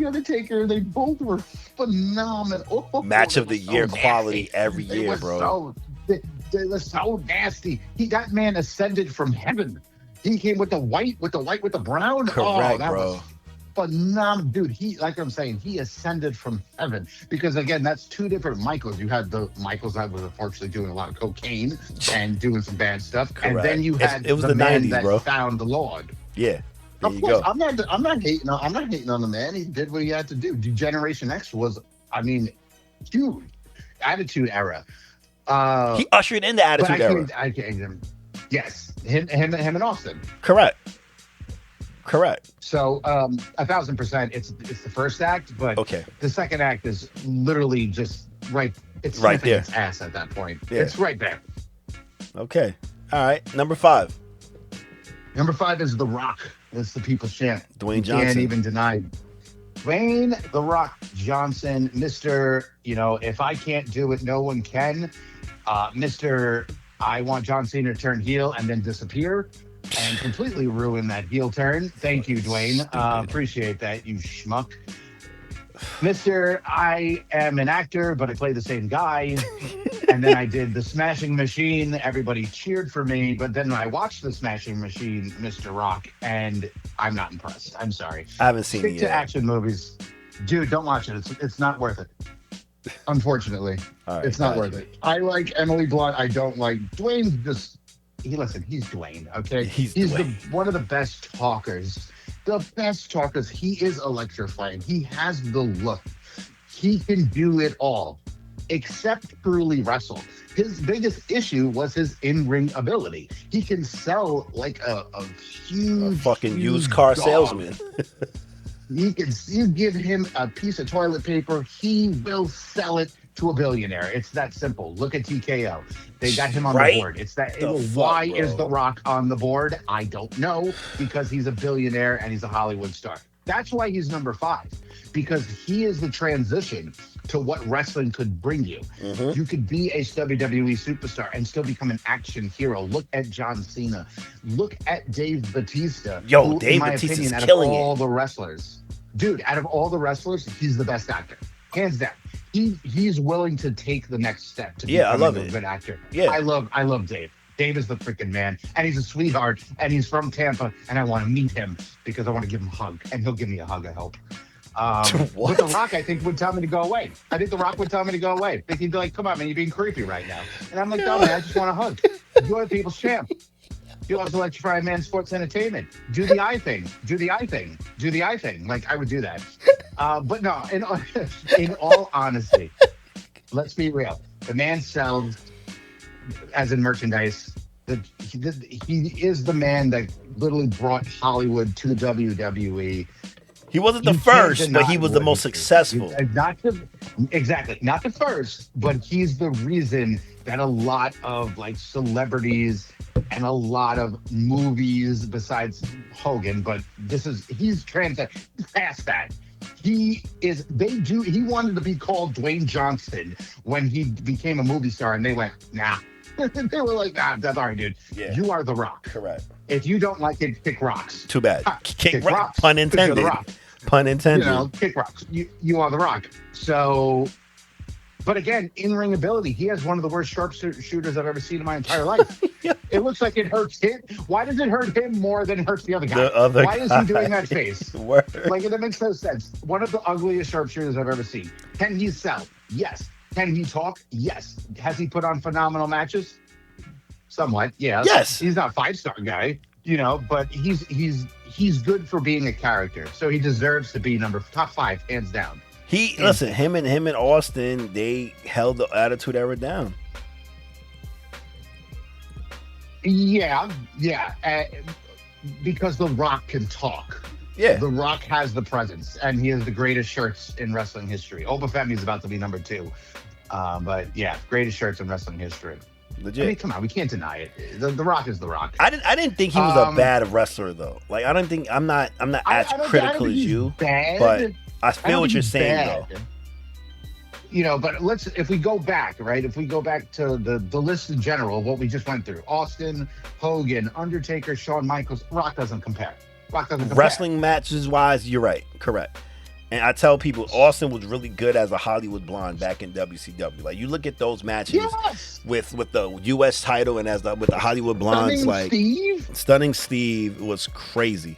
Undertaker. They both were phenomenal. Match of the year quality every year, bro. They were so nasty. That man ascended from heaven. He came with the white, with the brown. Correct, that bro. Was phenomenal, dude. He ascended from heaven, because again, that's two different Michaels. You had the Michaels that was unfortunately doing a lot of cocaine and doing some bad stuff. Correct. And then you had it was the man 90s, that bro. found the Lord. Yeah. There Of you course, go. I'm not hating on the man. He did what he had to do. Generation X was, huge. Attitude Era. He ushered in the Attitude Era. Yes, him and Austin. Correct. So 1,000%, it's the first act, but okay, the second act is literally just right. It's right there. Its ass at that point. Yeah. It's right there. Okay. All right. Number 5. Number 5 is The Rock. It's the people's champ. Dwayne Johnson. Can't even deny. Dwayne The Rock Johnson, Mr. If I can't do it, no one can. Mr. I want John Cena to turn heel and then disappear and completely ruin that heel turn. Thank you, Dwayne. Appreciate that, you schmuck. Mr. I am an actor, but I play the same guy. And then I did the Smashing Machine. Everybody cheered for me. But then I watched the Smashing Machine, Mr. Rock, and I'm not impressed. I'm sorry. I haven't seen it yet. Stick to action movies. Dude, don't watch it. It's not worth it. Unfortunately. Right, it's not worth it. I like Emily Blunt. I don't like Dwayne. He's Dwayne, okay? He's Dwayne. One of the best talkers. He is electrifying. He has the look. He can do it all, except truly wrestle. His biggest issue was his in-ring ability. He can sell like a huge, fucking used car salesman. You give him a piece of toilet paper, he will sell it to a billionaire. It's that simple. Look at TKO. They got him on the board. It's that. Why is The Rock on the board? I don't know, because he's a billionaire and he's a Hollywood star. That's why he's number 5, because he is the transition to what wrestling could bring you. Mm-hmm. You could be a WWE superstar and still become an action hero. Look at John Cena. Look at Dave Bautista. Yo, Dave Bautista's killing it. Out of all the wrestlers, dude, out of all the wrestlers, he's the best actor, hands down. He's willing to take the next step to become a good actor. Yeah, I love Dave. Dave is the freaking man, and he's a sweetheart, and he's from Tampa, and I want to meet him because I want to give him a hug, and he'll give me a hug, I hope. But The Rock, I think, would tell me to go away. I think The Rock would tell me to go away. He'd be like, come on, man, you're being creepy right now. And I'm like, no, man, I just want a hug. You're the people's champ. You also electrify man sports entertainment. Do the eye thing. Do the eye thing. Do the eye thing. Like, I would do that. But no, in all honesty, let's be real. The man sells, as in merchandise, he is the man that literally brought Hollywood to WWE. He wasn't the first, but he was the most successful. Not the first, but he's the reason that a lot of like celebrities and a lot of movies, besides Hogan, but he's past that. He wanted to be called Dwayne Johnson when he became a movie star, and they went, nah, They were like, nah, that's all right, dude. Yeah. You are The Rock. Correct. If you don't like it, kick rocks. Too bad. Kick rocks. rocks. Pun 'cause you're intended. The Rock. Pun intended. You know, kick rocks. You are The Rock. So, but again, in-ring ability, he has one of the worst sharpshooters I've ever seen in my entire life. Yeah. It looks like it hurts him. Why does it hurt him more than it hurts the other guy? Why is he doing that face? Word. Like, it makes no sense. One of the ugliest sharpshooters I've ever seen. Can he sell? Yes. Can he talk? Yes. Has he put on phenomenal matches? Somewhat, yeah. Yes. He's not a 5-star guy, you know, but he's good for being a character. So he deserves to be top 5, hands down. Listen, him and Austin, they held the Attitude Era down. Yeah. Because The Rock can talk. Yeah. The Rock has the presence, and he has the greatest shirts in wrestling history. Obafemi is about to be number 2. But yeah, greatest shirts in wrestling history. Legit. I mean, come on, we can't deny it. The Rock is The Rock. I didn't think he was a bad wrestler though. Like I'm not as critical as you. Bad, but I feel what you're saying though. You know, but if we go back, right? If we go back to the list in general, what we just went through: Austin, Hogan, Undertaker, Shawn Michaels. Rock doesn't compare. Wrestling matches wise, you're right. Correct. And I tell people, Austin was really good as a Hollywood blonde back in WCW. Like you look at those matches with the U.S. title and with the Hollywood blondes, Stunning Steve was crazy.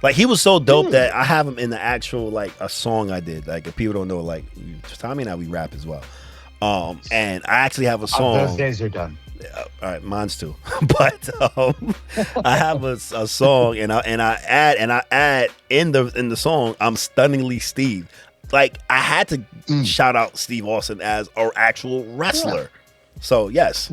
Like he was so dope that I have him in the actual like a song I did. Like if people don't know, like Tommy and I we rap as well. And I actually have a song. Those days are done. All right, mine's too. But I have a song, and I add in the song, I'm Stunningly Steve. Like I had to shout out Steve Austin as our actual wrestler. Yeah. So yes,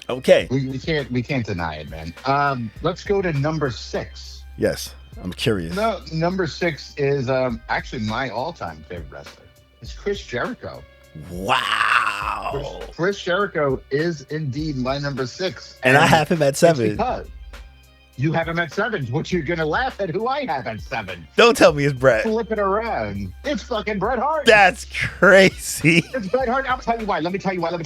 okay. We can't deny it, man. Let's go to number 6. Yes, I'm curious. No, number 6 is actually my all-time favorite wrestler. It's Chris Jericho. Wow. Chris Jericho is indeed my number 6. And I have him at 7. Because you have him at 7, which you're going to laugh at who I have at 7. Don't tell me it's Bret. Flip it around. It's fucking Bret Hart. That's crazy. It's Bret Hart. I'll tell you why. Let me tell you why. Wait.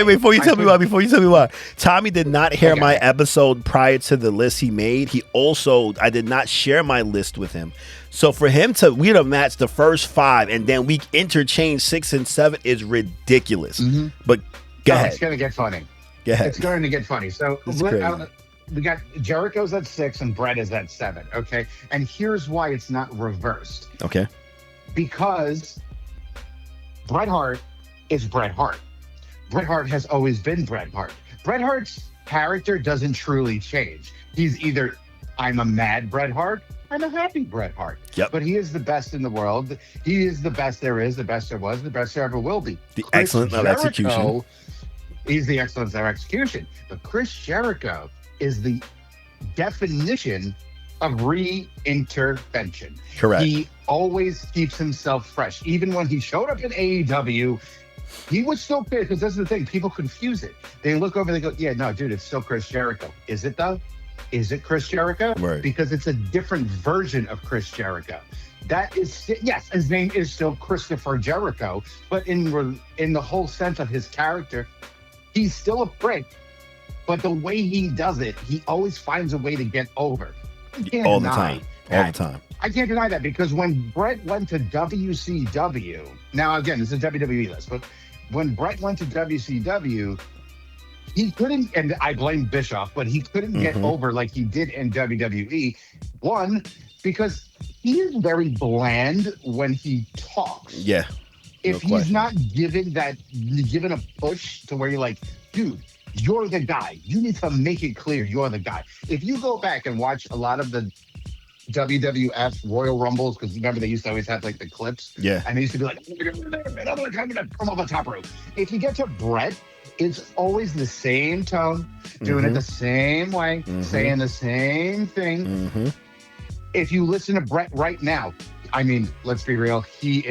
Before you tell me why. Tommy did not hear my episode prior to the list he made. I did not share my list with him. So for him we'd have matched the first 5 and then we interchange 6 and 7 is ridiculous. Mm-hmm. But go ahead. It's going to get funny. Go ahead. It's going to get funny. So we got Jericho's at 6 and Bret is at 7. Okay. And here's why it's not reversed. Okay. Because Bret Hart is Bret Hart. Bret Hart has always been Bret Hart. Bret Hart's character doesn't truly change. He's either I'm a mad Bret Hart, I'm a happy Bret Hart. Yep. But he is the best in the world. He is the best there is, the best there was, the best there ever will be. The excellence of execution. He's the excellence of execution. But Chris Jericho is the definition of re-intervention. Correct. He always keeps himself fresh. Even when he showed up in AEW, he was still good, because that's the thing. People confuse it. They look over, they go, yeah, no, dude, it's still Chris Jericho. Is it though? Is it Chris Jericho? Right. Because it's a different version of Chris Jericho. That is, yes, his name is still Christopher Jericho, but in the whole sense of his character, he's still a prick. But the way he does it, he always finds a way to get over. All the time. I can't deny that, because when Bret went to WCW, now again, this is a WWE list, but when Bret went to WCW, he couldn't, and I blame Bischoff, but he couldn't get over like he did in WWE. One, because he is very bland when he talks. Yeah. If he's not given a push to where you're like, dude, you're the guy. You need to make it clear you're the guy. If you go back and watch a lot of the WWF Royal Rumbles, because remember they used to always have like the clips. Yeah. And they used to be like, I'm gonna come off the top rope. If you get to Bret, it's always the same tone, doing it the same way, saying the same thing. If you listen to Bret right now, I mean, let's be real, he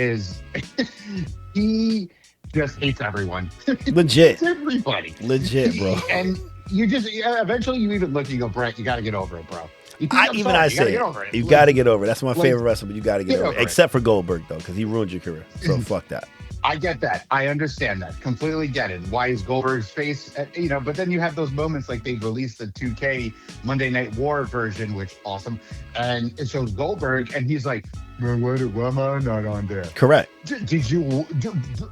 just hates everyone. Legit. Everybody. Legit, bro. And you just, eventually you even look and you go, Bret, you got to get over it, bro. I say it. You got to get over it. That's my favorite wrestler, but you got to get over it. Except for Goldberg, though, because he ruined your career. So fuck that. I get that. I understand that. Completely get it. Why is Goldberg's face, but then you have those moments like they released the 2K Monday Night War version, which awesome. And it shows Goldberg and he's like, well, why am I not on there? Correct.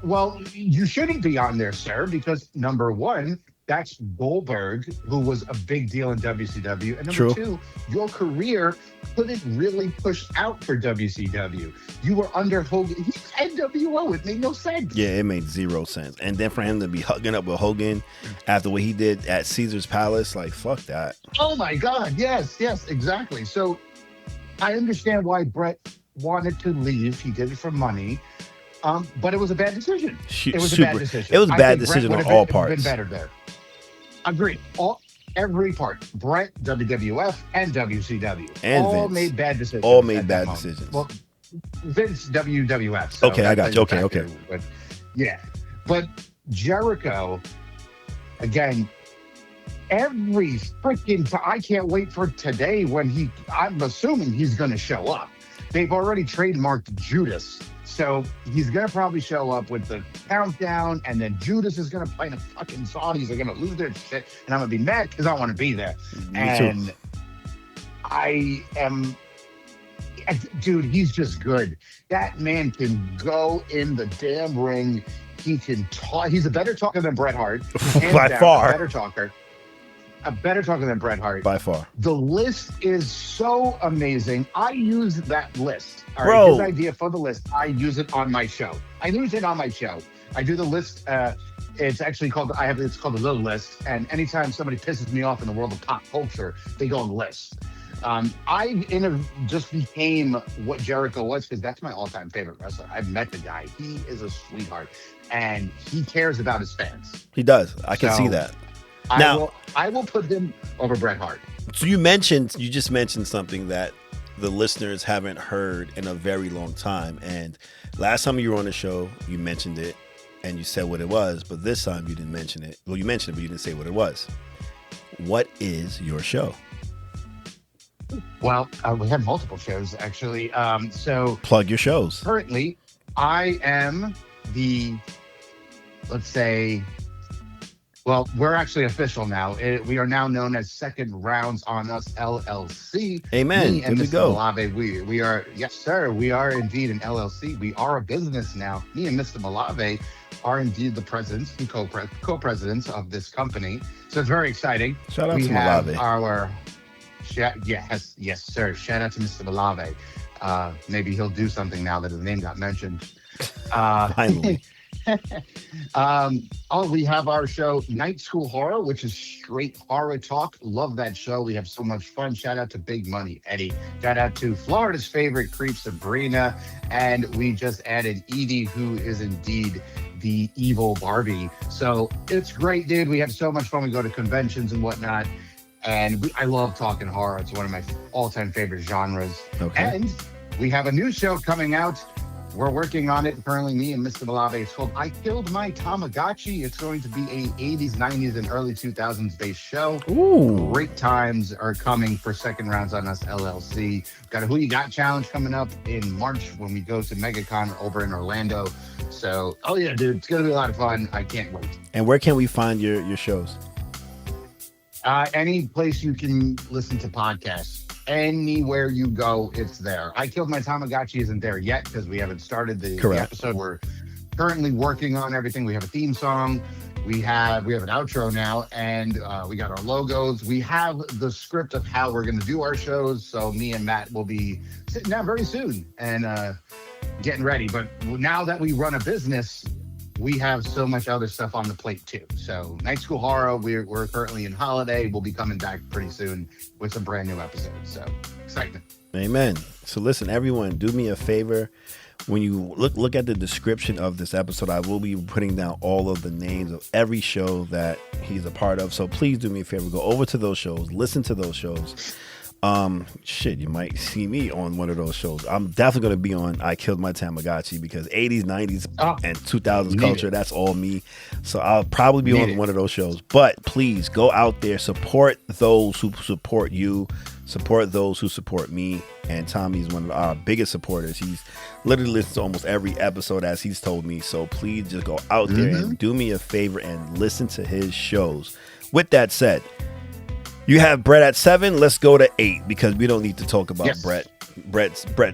Well, you shouldn't be on there, sir, because number one, that's Goldberg, who was a big deal in WCW. And number two, your career couldn't really push out for WCW. You were under Hogan. He's NWO. It made no sense. Yeah, it made zero sense. And then for him to be hugging up with Hogan after what he did at Caesar's Palace, like, fuck that. Oh, my God. Yes, exactly. So I understand why Brett wanted to leave. He did it for money. But it was a bad decision. It was a bad decision. It was a bad decision on all parts. Been better there. Agreed. Every part. Brett, WWF, and WCW. And all Vince. made bad decisions. All made bad decisions. Well, Vince, WWF. So okay, I got you. Okay. But, yeah. But Jericho, again, every freaking time. I can't wait for today when I'm assuming he's going to show up. They've already trademarked Judas. So he's going to probably show up with the countdown, and then Judas is going to play the fucking Saudis are going to lose their shit, and I'm going to be mad because I want to be there. And I am, dude, he's just good. That man can go in the damn ring. He can talk. He's a better talker than Bret Hart. By far. A better talker than Bret Hart. By far. The list is so amazing. I use that list. All Bro. Right, his idea for the list, I use it on my show. I do the list. It's actually called, it's called the Little List. And anytime somebody pisses me off in the world of pop culture, they go on the list. I just became what Jericho was because that's my all-time favorite wrestler. I've met the guy. He is a sweetheart. And he cares about his fans. He does. I can see that. Now, I will put him over Bret Hart. So you just mentioned something that the listeners haven't heard in a very long time. And last time you were on the show, you mentioned it and you said what it was. But this time you didn't mention it. Well, you mentioned it, but you didn't say what it was. What is your show? Well, we have multiple shows, actually. So plug your shows. Currently, I am let's say, well, we're actually official now. We are now known as Second Rounds on Us LLC. Amen. Me and Good Mr. to go. Malave, we are, yes, sir. We are indeed an LLC. We are a business now. Me and Mr. Malave are indeed the presidents and co-presidents of this company. So it's very exciting. Shout out to Malave. Yes, sir. Shout out to Mr. Malave. Maybe he'll do something now that his name got mentioned. Finally. We have our show Night School Horror, which is straight horror talk. Love that show. We have so much fun. Shout out to Big Money Eddie. Shout out to Florida's favorite creep, Sabrina. And we just added Edie, who is indeed the evil Barbie. So it's great, dude. We have so much fun. We go to conventions and whatnot. And I love talking horror. It's one of my all-time favorite genres. Okay. And we have a new show coming out. We're working on it currently, me and Mr. Malave. It's called I Killed My Tamagotchi. It's going to be a 80s, 90s, and early 2000s based show. Ooh. Great times are coming for Second Rounds on Us LLC. Got a Who You Got challenge coming up in March when we go to MegaCon over in Orlando. So, oh yeah, dude, it's going to be a lot of fun. I can't wait. And where can we find your shows? Any place you can listen to podcasts. Anywhere you go, it's there. I Killed My Tamagotchi isn't there yet because we haven't started the episode. We're currently working on everything. We have a theme song. We have an outro now, and we got our logos. We have the script of how we're going to do our shows. So me and Matt will be sitting down very soon and getting ready. But now that we run a business, we have so much other stuff on the plate too. So Night School Horror, we're currently in holiday. We'll be coming back pretty soon with some brand new episodes. So excitement. Amen. So listen, everyone, do me a favor. When you look at the description of this episode, I will be putting down all of the names of every show that he's a part of. So please do me a favor. Go over to those shows. Listen to those shows. You might see me on one of those shows. I'm definitely going to be on I Killed My Tamagotchi because 80s, 90s, and 2000s culture, that's all me. So I'll probably be on one of those shows. But please go out there, support those who support you, Support those who support me. And Tommy's one of our biggest supporters. He's literally listened to almost every episode as he's told me. So please just go out there and do me a favor and listen to his shows. With that said, you have Brett at 7. Let's go to 8 because we don't need to talk about Brett. Brett is Brett.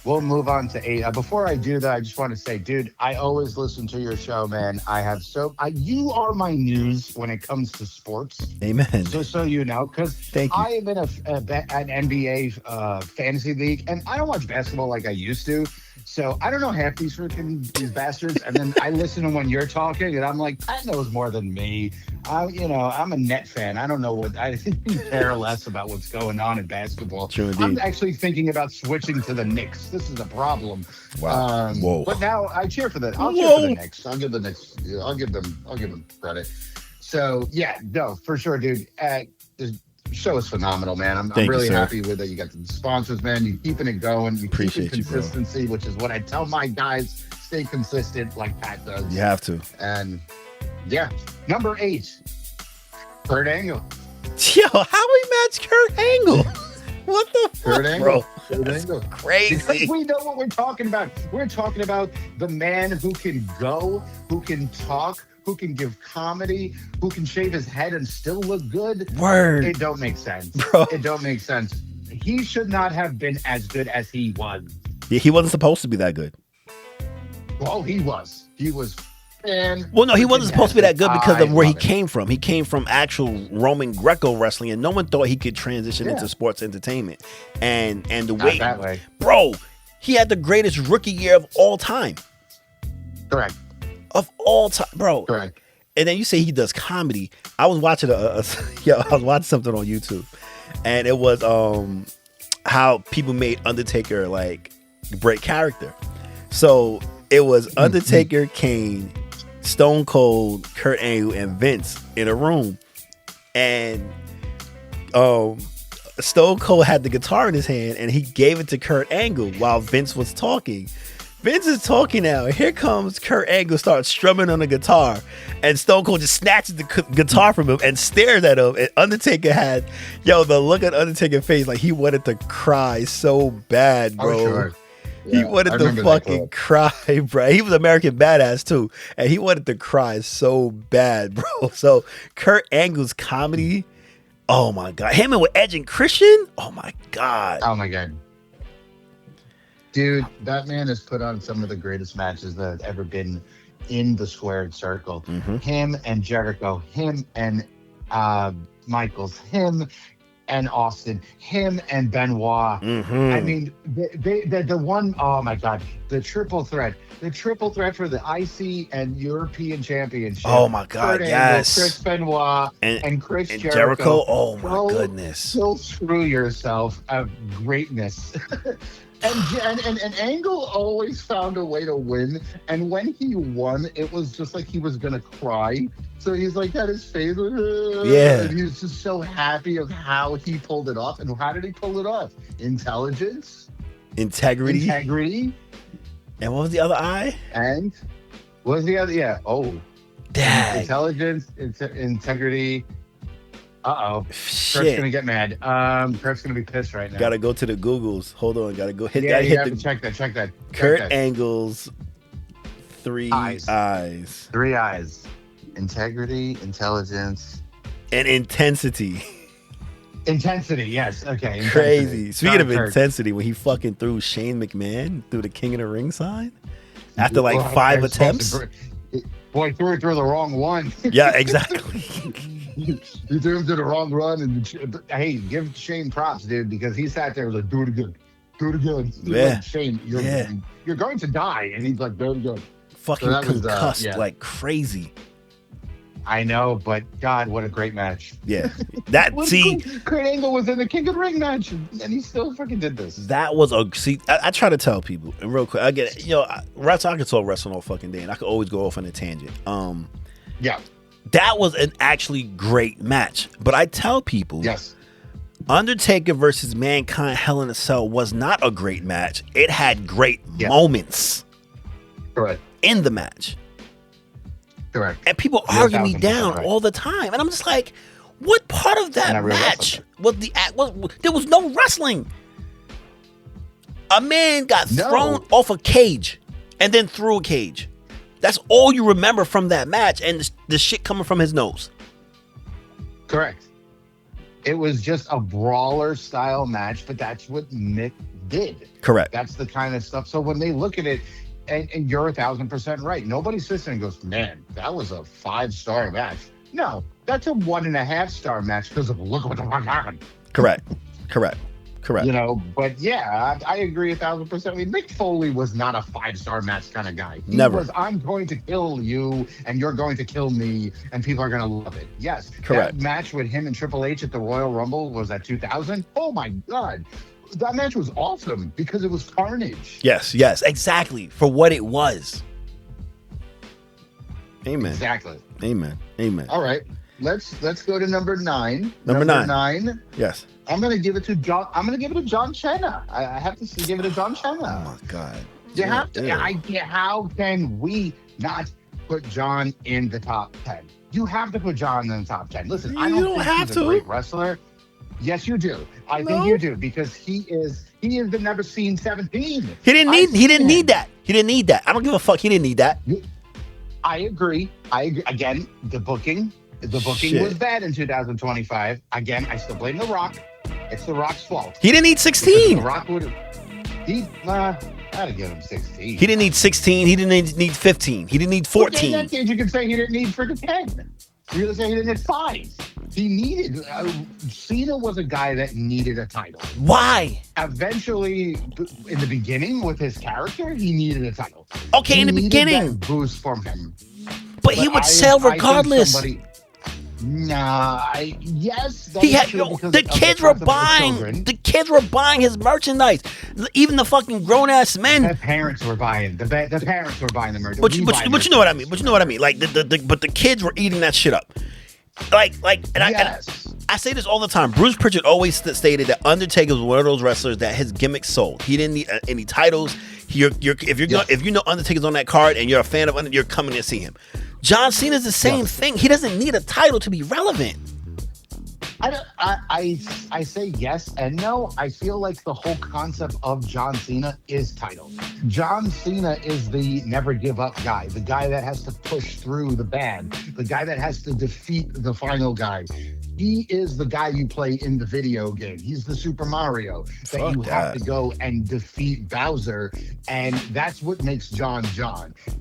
We'll move on to 8. Before I do that, I just want to say, dude, I always listen to your show, man. You are my news when it comes to sports. Amen. Just so you know, because I am in an NBA fantasy league, and I don't watch basketball like I used to. So I don't know half these bastards. And then I listen to when you're talking, and I'm like, Pat knows more than me. I'm a net fan. I don't know I care less about what's going on in basketball. True indeed. I'm actually thinking about switching to the Knicks. This is a problem. Wow. Whoa. But now I cheer for that. I'll cheer for the Knicks. I'll give the Knicks. I'll give them credit. So yeah, no, for sure, dude. The show is phenomenal, man. I'm really happy with it. You got the sponsors, man. You're keeping it going. You Appreciate keep consistency, which is what I tell my guys. Stay consistent, like Pat does. You have to. And yeah, number 8, Kurt Angle. Yo, how we match Kurt Angle? What the fuck, Kurt Angle. Bro? Kurt Angle. Crazy. Because we know what we're talking about. We're talking about the man who can go, who can talk, who can give comedy, who can shave his head and still look good. Word. It don't make sense. Bro. It don't make sense. He should not have been as good as he was. Yeah, he wasn't supposed to be that good. Well, he was. He was. Well, no, he wasn't supposed to be that good because of where he came from. He came from actual Roman Greco wrestling, and no one thought he could transition into sports entertainment. And the way, bro, he had the greatest rookie year of all time. Correct. Of all time, bro. Correct. And then you say he does comedy. I was watching I was watching something on YouTube, and it was how people made Undertaker like break character. So it was Undertaker, Kane, Stone Cold, Kurt Angle, and Vince in a room, and Stone Cold had the guitar in his hand, and he gave it to Kurt Angle while Vince was talking. Vince is talking now, and here comes Kurt Angle, starts strumming on the guitar, and Stone Cold just snatches the guitar from him and stares at him. And Undertaker had, the look at Undertaker's face, like he wanted to cry so bad, bro. Oh, sure. He wanted to fucking cry, bro. He was American Badass too, and he wanted to cry so bad, bro. So Kurt Angle's comedy, oh my god, him and with Edge and Christian, oh my god, dude, that man has put on some of the greatest matches that have ever been in the squared circle. Him and Jericho, him and Michaels, him and Austin, him and Benoit. I mean, the one, oh my God, the triple threat for the IC and European Championship. Oh my God, Kurt yes. Angle, Chris Benoit and Chris and Jericho. Oh my goodness. Don't screw yourself of greatness. And Angle always found a way to win. And when he won, it was just like he was gonna cry. So he's like had his face, and he was just so happy of how he pulled it off. And how did he pull it off? Intelligence, integrity. And what was the other eye? And what was the other? Yeah. Oh, dang. Intelligence, integrity. Shit. Kurt's gonna get mad. Kurt's gonna be pissed right now. Gotta go to the Googles. Hold on. Gotta go hit. Yeah, you have to check that. Kurt Angle's 3 eyes. 3 eyes. Integrity, intelligence, and intensity. Intensity, yes. Okay. Intensity. Crazy. Speaking of intensity, when he fucking threw Shane McMahon through the King of the Ring sign after like 5 attempts. Boy, threw it through the wrong one. Yeah, exactly. He threw him to the wrong run, and hey, give Shane props, dude, because he sat there and was like, do it again. Yeah. Like, Shane, you're going to die, and he's like, do it again. Fucking concussed like crazy. I know, but God, what a great match. Yeah. Kurt Angle was in the King of the Ring match, and he still freaking did this. That was I try to tell people, and real quick, I get it. I could talk wrestling all fucking day, and I could always go off on a tangent. Yeah. That was an actually great match. But I tell people, yes, Undertaker versus Mankind Hell in a Cell was not a great match. It had great moments. Correct. In the match. Correct. And people argue me down all the time. And I'm just like, What part of that Not real match was there was no wrestling? A man got thrown off a cage and then through a cage. That's all you remember from that match, and the shit coming from his nose. Correct. It was just a brawler style match, but that's what Mick did. Correct. That's the kind of stuff. So when they look at it, and you're 1,000% right. Nobody sits there and goes, man, that was a 5-star match. No, that's a 1.5-star match because of look what the fuck happened. Correct. You know, but yeah, I agree 1,000%. I mean, Mick Foley was not a 5-star match kind of guy. He Never. was, I'm going to kill you and you're going to kill me and people are going to love it. Yes. Correct. That match with him and Triple H at the Royal Rumble was at 2000. Oh my God. That match was awesome because it was carnage. Yes, exactly. For what it was. Amen. Exactly. Amen. All right. Let's go to number 9. Number nine. Yes. I'm gonna give it to John. I'm gonna give it to John Cena. I have to give it to John Cena. Oh my God. You have to. How can we not put John in the top 10? You have to put John in the top 10. Listen, I don't think he's a great wrestler. Yes, you do. I think you do because he is the never seen 17. He didn't need that. I don't give a fuck. He didn't need that. I agree. Again, the booking was bad in 2025. Again, I still blame The Rock. It's The Rock's fault. He didn't need 16. The Rock would I'd give him 16. He didn't need 16. He didn't need 15. He didn't need 14. Okay, in that case, you can say he didn't need freaking 10. You're going to say he didn't need 5. He needed... Cena was a guy that needed a title. Why? Eventually, in the beginning with his character, he needed a title. Okay, in the beginning. That boost from him. But he would sell regardless. Yes. The kids were buying. The kids were buying his merchandise. Even the fucking grown ass men. The parents were buying. The parents were buying the merchandise. But you know what I mean. But you know what I mean. Like but the kids were eating that shit up. I say this all the time. Bruce Pritchard always stated that Undertaker was one of those wrestlers that his gimmick sold. He didn't need any titles. If you know Undertaker's on that card and you're a fan of Undertaker, you're coming to see him. John Cena's the same thing. He doesn't need a title to be relevant. I say yes and no. I feel like the whole concept of John Cena is title. John Cena is the never give up guy, the guy that has to push through the bad, the guy that has to defeat the final guy. He is the guy you play in the video game. He's the Super Mario that you have to go and defeat Bowser. And that's what makes John.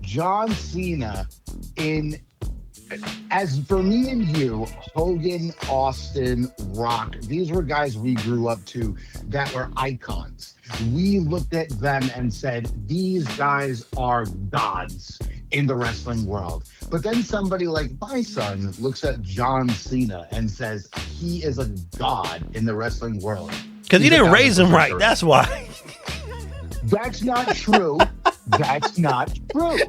John Cena as for me and you, Hogan, Austin, Rock, these were guys we grew up to that were icons. We looked at them and said, these guys are gods in the wrestling world. But then somebody like my son looks at John Cena and says, he is a god in the wrestling world. Because you didn't raise him right. That's why. That's not true. That's not true.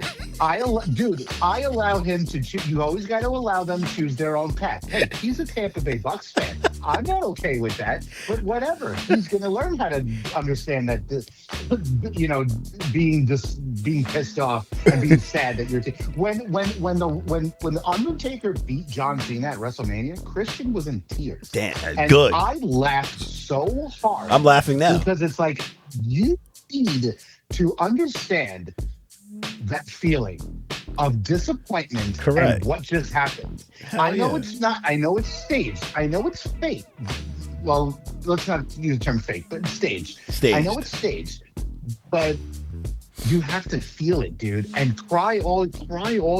I allow him to choose. You always got to allow them to choose their own path. Hey, he's a Tampa Bay Bucks fan. I'm not okay with that, but whatever. He's going to learn how to understand that this, being pissed off and being sad that you're. When the Undertaker beat John Cena at WrestleMania, Christian was in tears. Damn, and good. I laughed so hard. I'm laughing now because it's like you need to understand that feeling of disappointment and what just happened. It's not. I know it's staged. I know it's fake. Well, let's not use the term fake, but staged. I know it's staged, but you have to feel it, dude, and cry all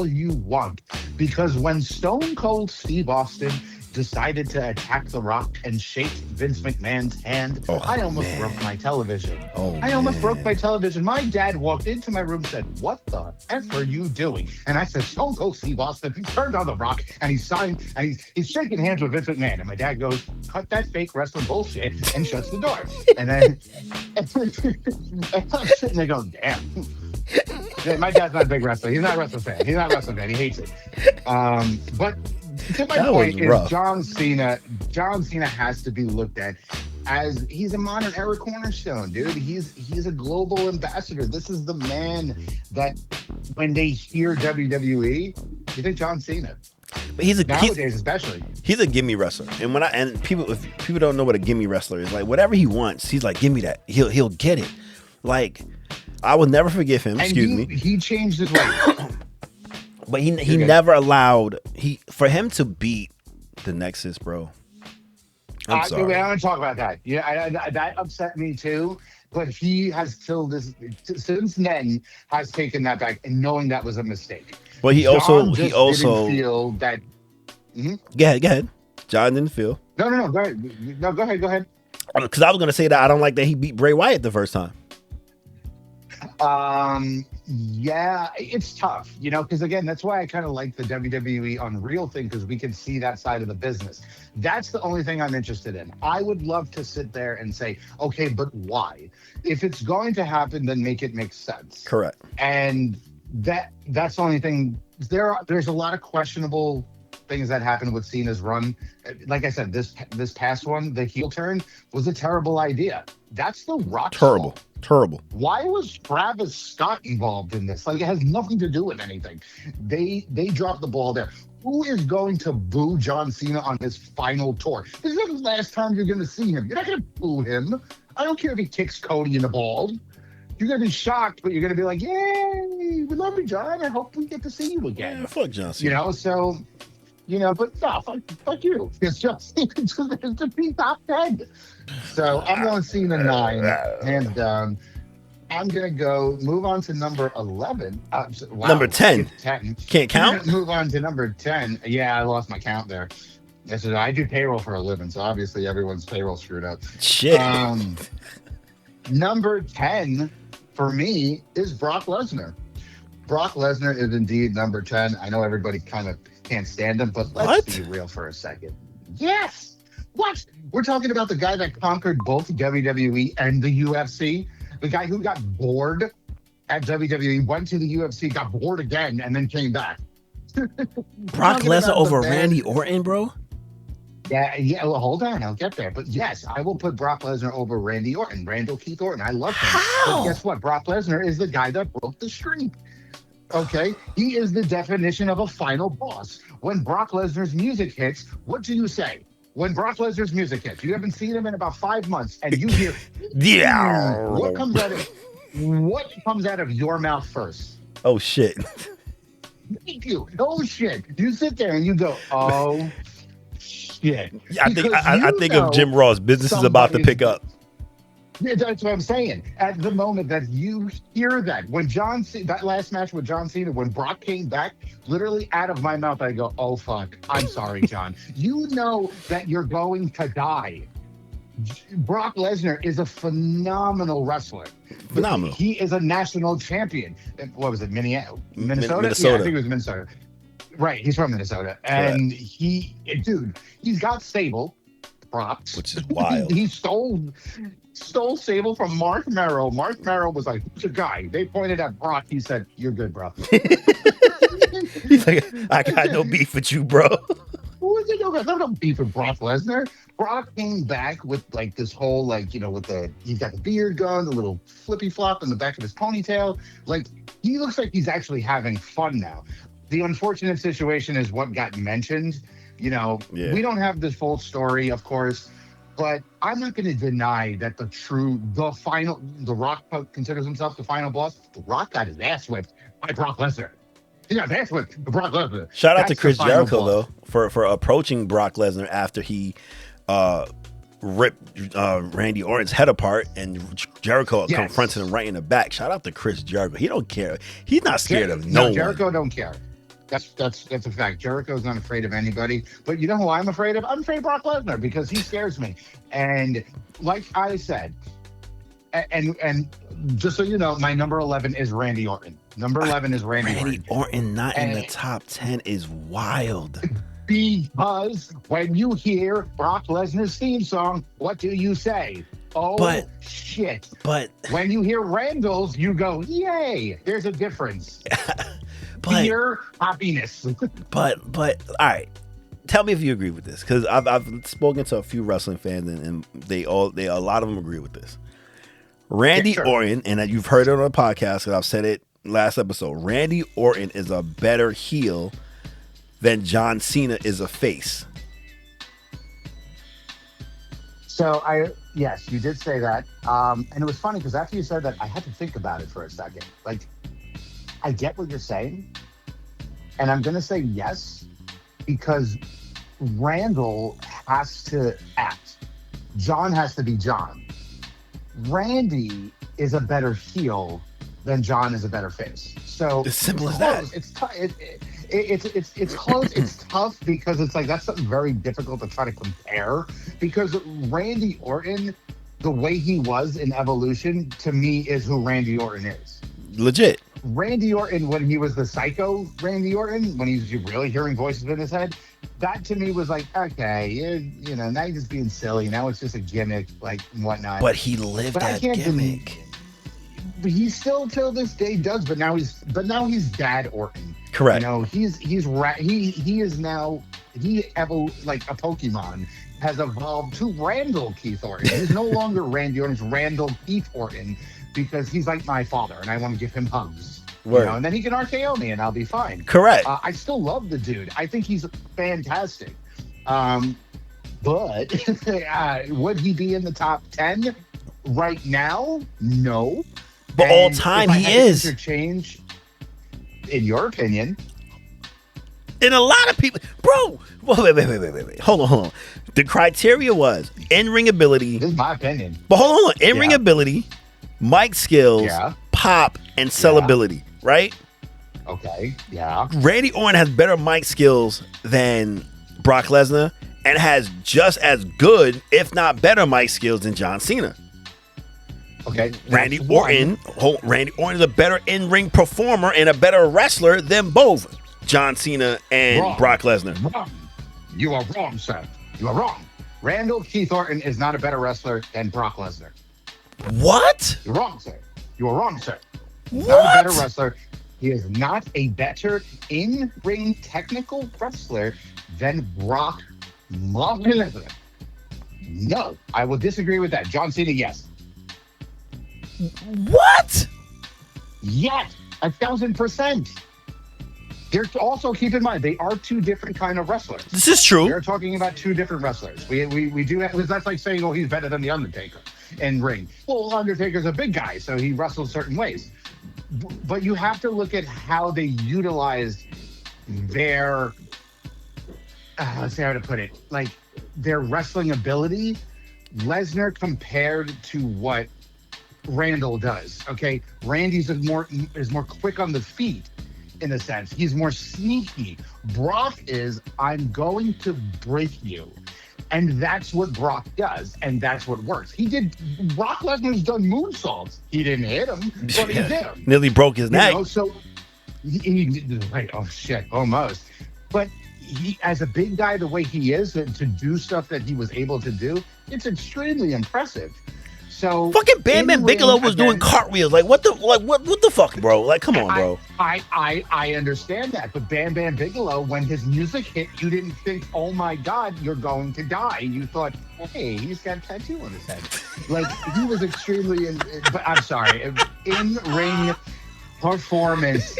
you want. Because when Stone Cold Steve Austin decided to attack The Rock and shake Vince McMahon's hand, I almost broke my television. I almost broke my television. My dad walked into my room and said, what the F are you doing? And I said, Stone Cold Steve Austin, he turned on The Rock and he signed, and he's shaking hands with Vince McMahon. And my dad goes, cut that fake wrestling bullshit, and shuts the door. And then and I'm sitting there going, damn. My dad's not a big wrestler. He's not a wrestling fan. He hates it. But to my point is John Cena. John Cena has to be looked at as he's a modern era cornerstone, dude. He's a global ambassador. This is the man that when they hear WWE, you think John Cena. But he's nowadays especially. He's a gimme wrestler, and if people don't know what a gimme wrestler is, like whatever he wants, he's like, give me that. He'll get it. Like I will never forgive him. Excuse me. He changed his ways, but he never allowed for him to beat the Nexus, bro. I'm sorry. I don't talk about that. Yeah, that upset me too. But he has since then has taken that back and knowing that was a mistake. Well, he also didn't feel that. Mm-hmm. Go ahead. John didn't feel. No. Go ahead. No, go ahead. Because I was gonna say that I don't like that he beat Bray Wyatt the first time. Yeah, it's tough, because again, that's why I kind of like the WWE Unreal thing, because we can see that side of the business. That's the only thing I'm interested in. I would love to sit there and say, okay, but why? If it's going to happen, then make it make sense. Correct. And that's the only thing. There's a lot of questionable things that happened with Cena's run. Like I said, this past one, the heel turn was a terrible idea. That's the Rock's fault. Terrible. Why was Travis Scott involved in this? Like, it has nothing to do with anything. They dropped the ball there. Who is going to boo John Cena on his final tour? This is the last time you're going to see him. You're not going to boo him. I don't care if he kicks Cody in the balls. You're going to be shocked, but you're going to be like, yay, we love you, John. I hope we get to see you again. Yeah, fuck John Cena. But no, fuck you. It's just to be top 10. So I'm going to Cena 9, hands down. I'm going to move on to number 11. Wow, number 10. 10. Can't count? Move on to number 10. Yeah, I lost my count there. I do payroll for a living, so obviously everyone's payroll screwed up. Shit. Number 10 for me is Brock Lesnar. Brock Lesnar is indeed number 10. I know everybody kind of can't stand him, but let's be real for a second. Yes. What? We're talking about the guy that conquered both WWE and the UFC. The guy who got bored at WWE, went to the UFC, got bored again, and then came back. Brock Lesnar over Randy Orton, bro? Yeah. Well, hold on. I'll get there. But yes, I will put Brock Lesnar over Randy Orton. Randall Keith Orton. I love him. How? But guess what? Brock Lesnar is the guy that broke the streak. Okay? He is the definition of a final boss. When Brock Lesnar's music hits, what do you say? When Brock Lesnar's music hits, you haven't seen him in about 5 months, and you hear, yeah. What comes out of your mouth first? Oh, shit. Thank you. Oh, shit. You sit there and you go, oh, shit. Yeah, I think of Jim Ross. Business is about to pick up. Yeah, that's what I'm saying. At the moment that you hear that, when that last match with John Cena, when Brock came back, literally out of my mouth, I go, oh, fuck. I'm sorry, John. You know that you're going to die. Brock Lesnar is a phenomenal wrestler. Phenomenal. He is a national champion. What was it, Minnesota? Minnesota. Yeah, I think it was Minnesota. Right, he's from Minnesota. And he's got stable props. Which is wild. He stole stable from Mark Merrill. Mark Merrill was like, who's the guy? They pointed at Brock. He said, you're good, bro. He's like, I got no beef with you, bro. There's no beef with Brock Lesnar. Brock came back with like this whole he's got the beard going, the little flippy flop in the back of his ponytail. Like, he looks like he's actually having fun now. The unfortunate situation is what got mentioned. We don't have the full story, of course, but I'm not going to deny that The Rock considers himself the final boss. The Rock got his ass whipped by Brock Lesnar. He got his ass whipped by Brock Lesnar. Shout out to Chris Jericho, though, for approaching Brock Lesnar after he ripped Randy Orton's head apart, and Jericho confronted him right in the back. Shout out to Chris Jericho. He don't care. He's not scared of no one. Jericho don't care. That's a fact. Jericho's not afraid of anybody. But you know who I'm afraid of? I'm afraid of Brock Lesnar, because he scares me. And like I said, and just so you know, my number 11 is Randy Orton. Number 11 is Randy Orton. Randy Orton not in the top 10 is wild. Because when you hear Brock Lesnar's theme song, what do you say? Oh, shit. But when you hear Randall's, you go, yay. There's a difference. Pure happiness. but all right, tell me if you agree with this, because I've spoken to a few wrestling fans, and a lot of them agree with this. Randy Orton, and you've heard it on the podcast, because I've said it last episode. Randy Orton is a better heel then John Cena is a face. So yes, you did say that. And it was funny because after you said that, I had to think about it for a second. Like, I get what you're saying. And I'm going to say yes, because Randall has to act. John has to be John. Randy is a better heel than John is a better face. So as simple as that. It's close. It's tough because it's like that's something very difficult to try to compare. Because Randy Orton, the way he was in Evolution, to me is who Randy Orton is. Legit. Randy Orton, when he was the psycho Randy Orton, when he's really hearing voices in his head, that to me was like, okay, you know, now you're just being silly. Now it's just a gimmick, like, and whatnot. But he lived that gimmick. He still till this day does, but now he's Dad Orton. Correct. You know, he is now like a Pokemon has evolved to Randall Keith Orton. He's no longer Randy Orton, it's Randall Keith Orton, because he's like my father and I want to give him hugs. Word. You know, and then he can RKO me and I'll be fine. Correct. I still love the dude. I think he's fantastic. But would he be in the top 10 right now? No. But all time he is. Interchange, in your opinion. And a lot of people, bro. Wait. Hold on. The criteria was in-ring ability. This is my opinion. But hold on. In-ring ability, mic skills, pop, and sellability. Right? Okay. Yeah. Randy Orton has better mic skills than Brock Lesnar and has just as good, if not better, mic skills than John Cena. Okay. Randy Orton is a better in-ring performer and a better wrestler than both John Cena and Brock Lesnar. Wrong. You are wrong, sir. You are wrong. Randall Keith Orton is not a better wrestler than Brock Lesnar. What? You're wrong, sir. You are wrong, sir. What? Not a better wrestler. He is not a better in-ring technical wrestler than Brock Lesnar. No, I will disagree with that. John Cena, yes. What? Yes, 1,000%. They're also, keep in mind, they are two different kind of wrestlers. This is true. We're talking about two different wrestlers. We do have, that's like saying, oh, he's better than the Undertaker in ring. Well, Undertaker's a big guy, so he wrestles certain ways. But you have to look at how they utilized their, let's see how to put it, like their wrestling ability. Lesnar compared to what Randall does. Okay, Randy's is more quick on the feet, in a sense. He's more sneaky. Brock is, I'm going to break you. And that's what Brock does, and that's what works. Brock Lesnar's done moonsaults. He didn't hit him, but he did him. Nearly broke his neck. You know, so oh shit, almost. But he, as a big guy, the way he is, to do stuff that he was able to do, it's extremely impressive. So fucking Bam Bam Bigelow was doing cartwheels. Like what the fuck, bro? Like come on, bro. I understand that, but Bam Bam Bigelow, when his music hit, you didn't think, oh my God, you're going to die. You thought, hey, he's got a tattoo on his head. Like he was extremely. But I'm sorry, in-ring performance.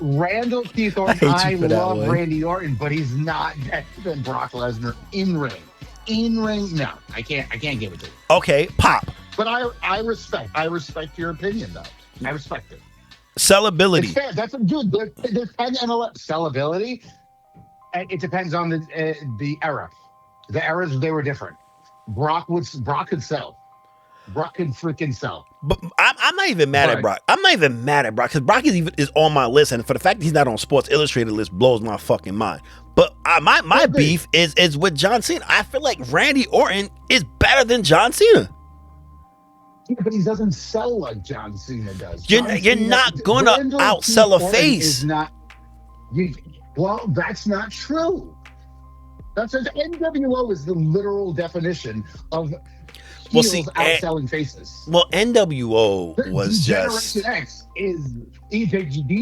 Randall Keith Orton, I love Randy Orton, but he's not better than Brock Lesnar in ring. No, I can't give it to you. Okay, pop. But I respect your opinion, though. I respect it. Sellability. It's fair. That's a good. There's 10 and 11. Sellability. It depends on the era. The eras, they were different. Brock could sell. Brock could freaking sell. But I'm not even mad at Brock. I'm not even mad at Brock because Brock is on my list, and for the fact that he's not on Sports Illustrated list blows my fucking mind. But my beef is with John Cena. I feel like Randy Orton is better than John Cena. Yeah, but he doesn't sell like John Cena does. You're not gonna outsell a face. Well, that's not true. NWO is the literal definition of heels outselling faces. Well, NWO was just Generation X is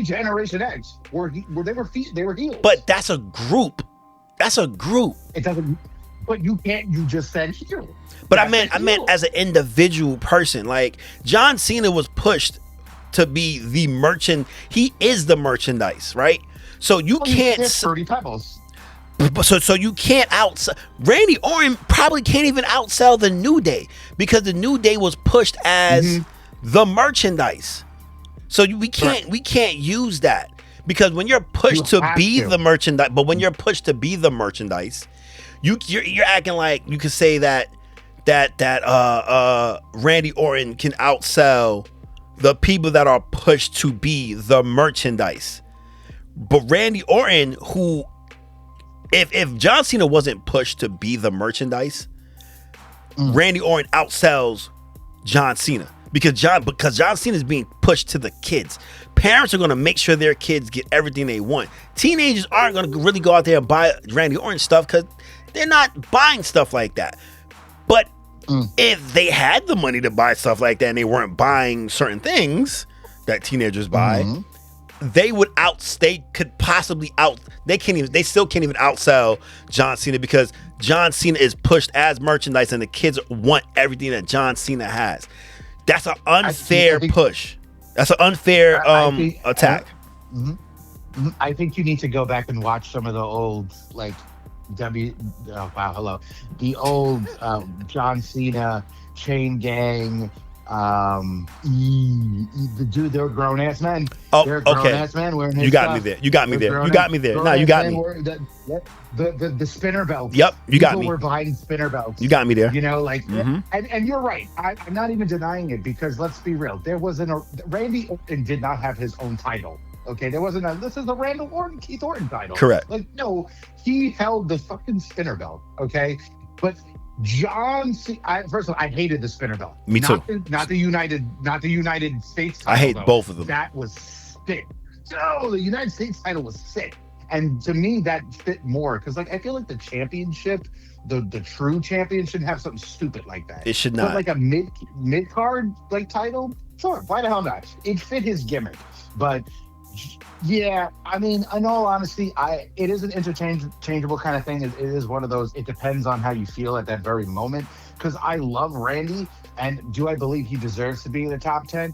Generation X, where they were heels. But that's a group. It doesn't. But you can't. You just said heel. But I meant as an individual person. Like John Cena was pushed to be the merchant. He is the merchandise, right? So you can't. They're Fruity Pebbles. So you can't outsell. Randy Orton probably can't even outsell the New Day because the New Day was pushed as the merchandise. So we can't use that because when you're pushed to be the merchandise, but when you're pushed to be the merchandise, you're acting like you could say that Randy Orton can outsell the people that are pushed to be the merchandise. But Randy Orton, who if John Cena wasn't pushed to be the merchandise, Randy Orton outsells John Cena because John Cena is being pushed to the kids. Parents are going to make sure their kids get everything they want. Teenagers aren't going to really go out there and buy Randy Orton stuff because they're not buying stuff like that. But if they had the money to buy stuff like that and they weren't buying certain things that teenagers buy, they still can't even outsell John Cena because John Cena is pushed as merchandise and the kids want everything that John Cena has. That's an unfair push. That's an unfair attack. I think you need to go back and watch some of the old the old John Cena Chain Gang. The dude, they're grown ass men. They're grown ass men wearing his stuff. You got me there. No, you got me. The spinner belts. Yep, you got me. People were buying spinner belts. You got me there. You know, and you're right. I'm not even denying it because let's be real. There wasn't Randy Orton did not have his own title. Okay, there wasn't this is a Randall Orton, Keith Orton title. Correct. No, he held the fucking spinner belt. Okay, but John C. First of all, I hated the spinner belt. Me too. Not the United States title. I hate both of them. That was sick. No, the United States title was sick. And to me, that fit more because I feel like the championship, the true champion shouldn't have something stupid like that. It should not. But a mid card title, sure, why the hell not? It fit his gimmick. But yeah, I mean, in all honesty, it is an interchangeable kind of thing. It is one of those, it depends on how you feel at that very moment. Because I love Randy, and do I believe he deserves to be in the top 10?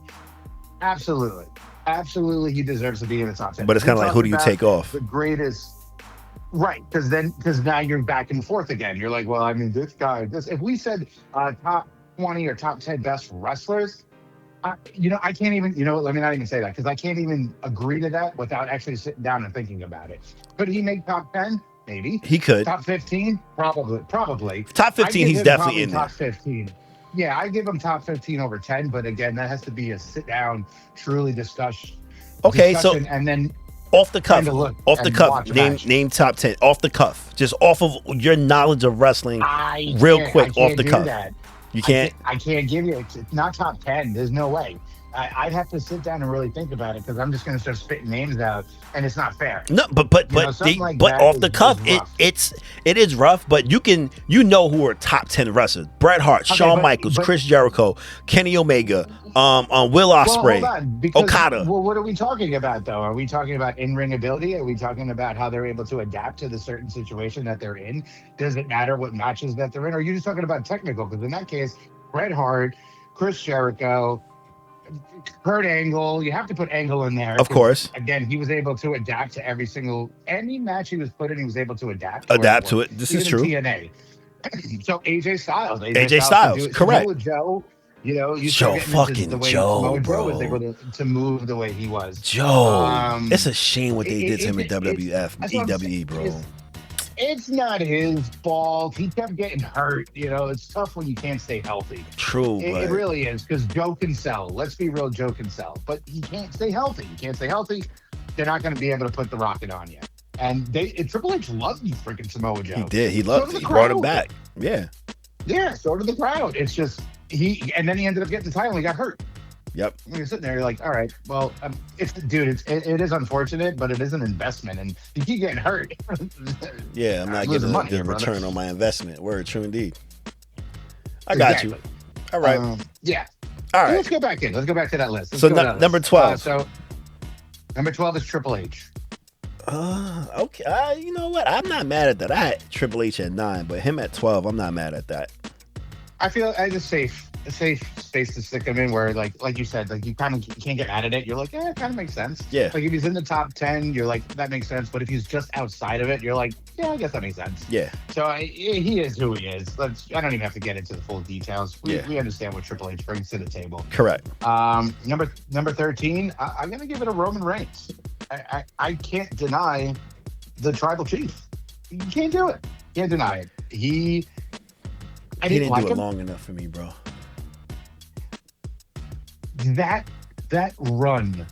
Absolutely. Absolutely, he deserves to be in the top 10. But it's kind of like, who do you take off? The greatest. Right, because now you're back and forth again. You're like, well, I mean, if we said top 20 or top 10 best wrestlers, I can't even, let me not even say that because I can't even agree to that without actually sitting down and thinking about it. Could he make top 10? Maybe. He could. Top 15? Probably. Top 15, he's definitely in there. Top 15. Yeah, I give him top 15 over 10, but again, that has to be a sit down, truly discussion. Okay, so and then off the cuff, name top 10 off the cuff, just off of your knowledge of wrestling, real quick, off the cuff. You can't. I can't give you. It's not top 10. There's no way. I'd have to sit down and really think about it because I'm just going to start spitting names out, and it's not fair. No, but off the cuff, it is rough. But who are top 10 wrestlers: Bret Hart, Shawn Michaels, Chris Jericho, Kenny Omega, Will Ospreay, Okada. Well, what are we talking about though? Are we talking about in-ring ability? Are we talking about how they're able to adapt to the certain situation that they're in? Does it matter what matches that they're in? Or are you just talking about technical? Because in that case, Bret Hart, Chris Jericho, Kurt Angle, you have to put Angle in there. Of course. Again, he was able to adapt to any match he was put in, he was able to adapt to it. This is true. TNA. So AJ Styles. AJ Styles, correct. Joe, Joe fucking Joe, bro. Was able to move the way he was. Joe. It's a shame what they did to him in WWF, EWE, bro. It's not his fault. He kept getting hurt. It's tough when you can't stay healthy. True. It really is because Joe can sell. Let's be real, Joe can sell. But he can't stay healthy. They're not going to be able to put the rocket on you. And Triple H loved you freaking Samoa Joe. He did. He loved it. He brought him back. Yeah. Yeah, so did the crowd. It's just and then he ended up getting the title and he got hurt. Yep. And you're sitting there, you're like, all right, well, it is unfortunate, but it is an investment, and you keep getting hurt. Yeah, I'm not getting the return on my investment. Word, true indeed. I got you. All right. Yeah. All right. Let's go back in. Let's go back to that list. Number 12. So number 12 is Triple H. Okay. You know what? I'm not mad at that. I had Triple H at 9, but him at 12, I'm not mad at that. I feel it's a safe space to stick him in where like you said, like you can't get mad at it. You're like, yeah, it kind of makes sense. Yeah. Like if he's in the top 10, you're like, that makes sense. But if he's just outside of it, you're like, yeah, I guess that makes sense. Yeah. So he is who he is. I don't even have to get into the full details. We understand what Triple H brings to the table. Correct. Number 13, I'm gonna give it a Roman Reigns. I can't deny the tribal chief. You can't do it. Can't deny it. He didn't do it long enough for me, bro. That run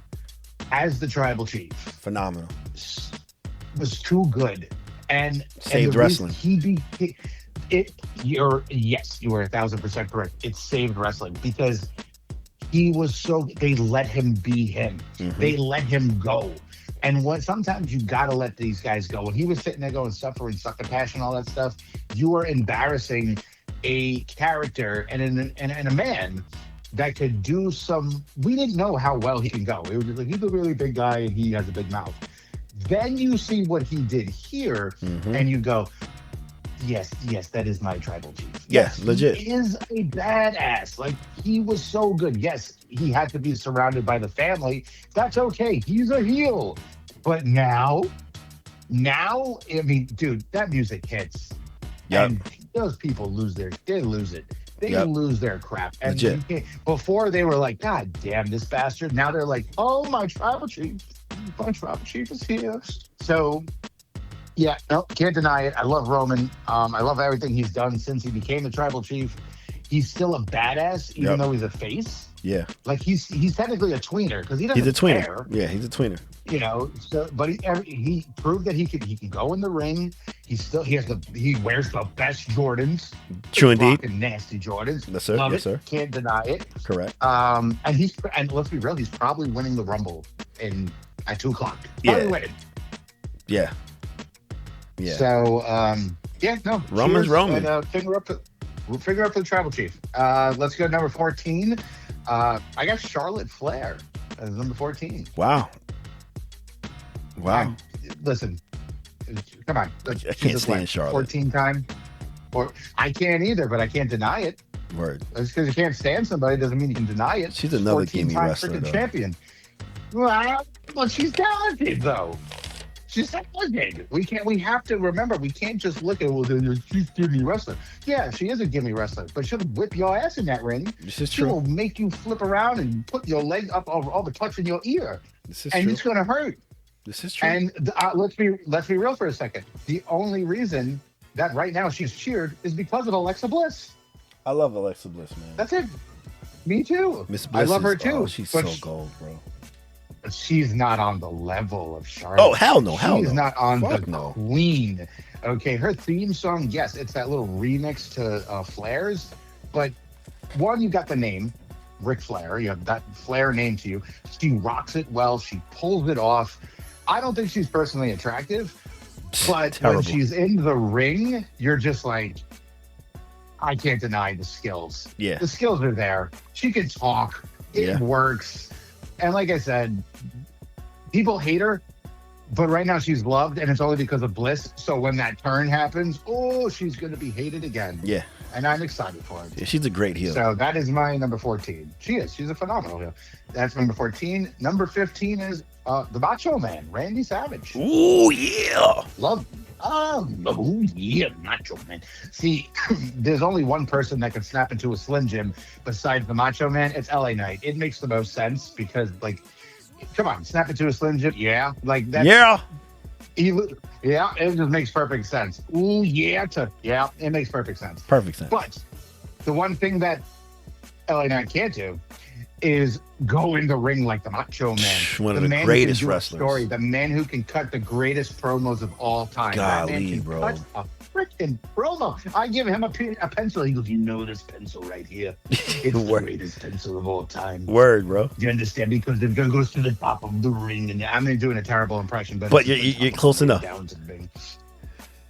as the tribal chief, phenomenal, was too good, and saved wrestling. You were 1,000% correct. It saved wrestling because he was so. They let him be him. Mm-hmm. They let him go. And sometimes you gotta let these guys go. When he was sitting there going suffering, succotash, and all that stuff, you are embarrassing a character and a man that could do some. We didn't know how well he can go. It was like he's a really big guy and he has a big mouth. Then you see what he did here, and you go, yes, that is my tribal chief. Yes, legit. He is a badass. Like he was so good. Yes, he had to be surrounded by the family. That's okay. He's a heel. But now, I mean, dude, that music hits. Yep. And those people lose it. They Yep. lose their crap. And legit. Before they were like, God damn this bastard. Now they're like, oh, my tribal chief is here. So yeah, no, can't deny it. I love Roman. I love everything he's done since he became the tribal chief. He's still a badass, even though he's a face. Yeah, like he's technically a tweener because he doesn't. He's a tweener. Care, yeah, he's a tweener. You know, so but he proved that he can go in the ring. He wears the best Jordans. True indeed. Fucking nasty Jordans. Yes, sir. Love yes, it. sir. Can't deny it. Correct. And let's be real, he's probably winning the Rumble at 2 o'clock. Probably winning. Yeah. Yeah. So Roman's cheers, Roman. And, finger up for the tribal chief. Let's go to number 14. I got Charlotte Flair as number 14. Wow. Listen, come on. I can't stand Charlotte. 14 time. Or I can't either, but I can't deny it. Word. Just because you can't stand somebody doesn't mean you can deny it. She's another gimme wrestler, though. Champion. Well, she's talented though. She's talented. We have to remember, we can't just look at, she's a gimme wrestler. Yeah, she is a gimme wrestler, but she'll whip your ass in that ring. This is She true. will make you flip around and put your leg up over touching your ear. This is and true. It's going to hurt. This is true. And let's be real for a second. The only reason that right now she's cheered is because of Alexa Bliss. I love Alexa Bliss, man. That's it. Me too. Miss Bliss I love her is- too. Oh, she's but so gold, bro. she's not on the level of Charlotte. Oh, hell no, hell She's no. not on Fuck the no. queen. Okay, her theme song, yes, it's that little remix to Flair's. But one, you got the name, Ric Flair. You have that Flair name to you. She rocks it well. She pulls it off. I don't think she's personally attractive, but Terrible. when she's in the ring, you're just like, I can't deny the skills. Yeah. The skills are there. She can talk. It works. And like I said, people hate her, but right now she's loved, and it's only because of Bliss. So when that turn happens, she's going to be hated again. Yeah. And I'm excited for it. Yeah, she's a great heel. So that is my number 14. She is. She's a phenomenal heel. That's number 14. Number 15 is the Macho Man, Randy Savage. Ooh, yeah. Love. Oh yeah, Macho Man. See, there's only one person that can snap into a Slim Jim besides the Macho Man. It's LA Knight. It makes the most sense because, like, come on, snap into a Slim Jim. Yeah, like that. Yeah. Yeah, it just makes perfect sense. Ooh yeah, it makes perfect sense. Perfect sense. But the one thing that LA Knight can't do is go in the ring like the Macho Man. One of the man greatest who can do a wrestlers. Story, the man who can cut the greatest promos of all time. That man Golly, can bro. cut a freaking promo. I give him a pencil. He goes, you know this pencil right here? It's the Word. greatest pencil of all time. Word, bro. Do you understand? Because it goes to the top of the ring. And I'm doing a terrible impression. But you're close enough. Down to the ring.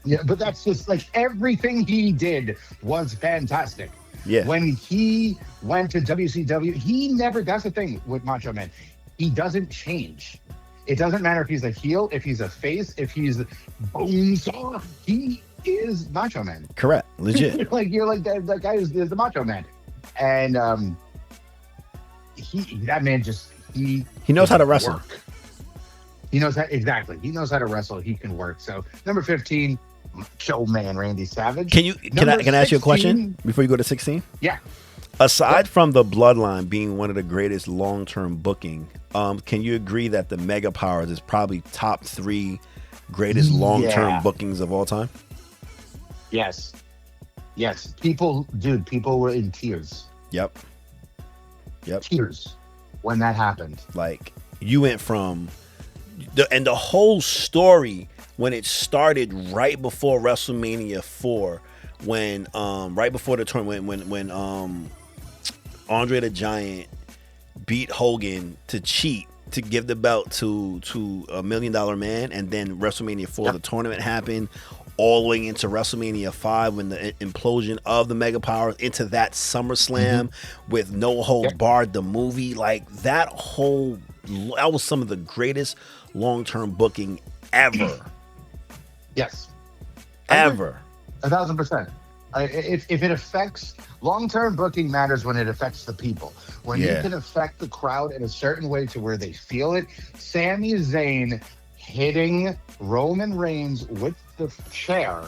Yeah, but that's just like everything he did was fantastic. Yeah. When he went to WCW, he never, that's the thing with Macho Man. He doesn't change. It doesn't matter if he's a heel, if he's a face, if he's bonesaw. He is Macho Man. Correct. Legit. You're like that guy is the Macho Man, and that man just he knows how to wrestle. Work. He knows how exactly. He knows how to wrestle. He can work. So number 15, Macho Man Randy Savage. Can I ask you a question before you go to 16? Yeah. Aside from the Bloodline being one of the greatest long-term booking, can you agree that the Mega Powers is probably top 3 greatest long-term bookings of all time? Yes. People were in tears. Yep. Tears when that happened. Like, you went from the whole story when it started right before WrestleMania 4, when right before the tournament, when Andre the Giant beat Hogan to cheat to give the belt to $1 Million Man, and then WrestleMania 4, the tournament happened, all the way into WrestleMania 5 when the implosion of the Mega Powers into that SummerSlam with No Holds Barred, the movie. Like, that was some of the greatest long-term booking ever. Yes. Ever. 1,000%. If it affects long-term booking matters when it affects the people. When you can affect the crowd in a certain way to where they feel it. Sami Zayn hitting Roman Reigns with the chair.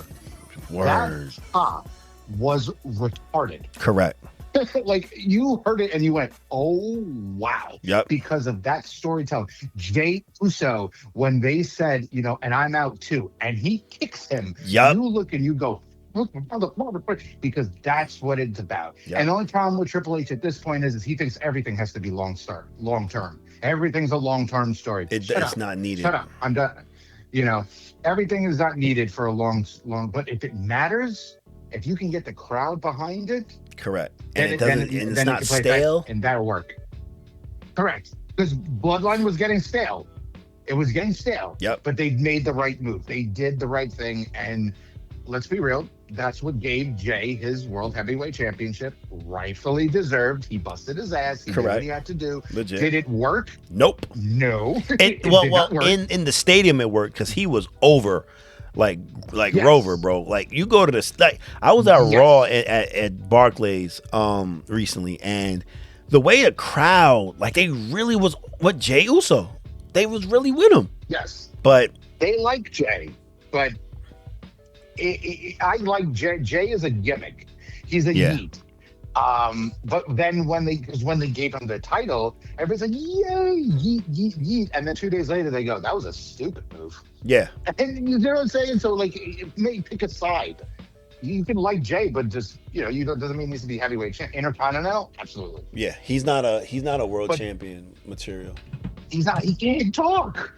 That pop was retarded. Correct. Like, you heard it and you went, oh, wow. Yep. Because of that storytelling. Jey Uso, when they said, and I'm out too, and he kicks him, you look and you go, because that's what it's about. Yep. And the only problem with Triple H at this point is he thinks everything has to be long term. Everything's a long-term story. It's not needed. Shut up. I'm done. Everything is not needed for a long, but if it matters, if you can get the crowd behind it, correct, and it's not stale, and that'll work. Correct, because Bloodline was getting stale. It was getting stale. Yep. But they made the right move. They did the right thing, and let's be real. That's what gave Jey his World Heavyweight Championship, rightfully deserved. He busted his ass. He did what he had to do. Legit. Did it work? Nope. No. In the stadium it worked because he was over. Like Rover, bro. Like, you go to the I was at Raw at Barclays recently, and the way the crowd, like, they really was what Jey Uso. They was really with him. Yes. But they like Jey, but I like Jey. Jey is a gimmick. He's a yeet. But then when they gave him the title, everybody's like, yay, yeet. And then 2 days later they go, that was a stupid move. Yeah. And you know what I'm saying? So, like, maybe pick a side. You can like Jey, but just, doesn't mean he needs to be heavyweight champion. Intercontinental? Absolutely. Yeah, he's not a world champion material. He's not. He can't talk.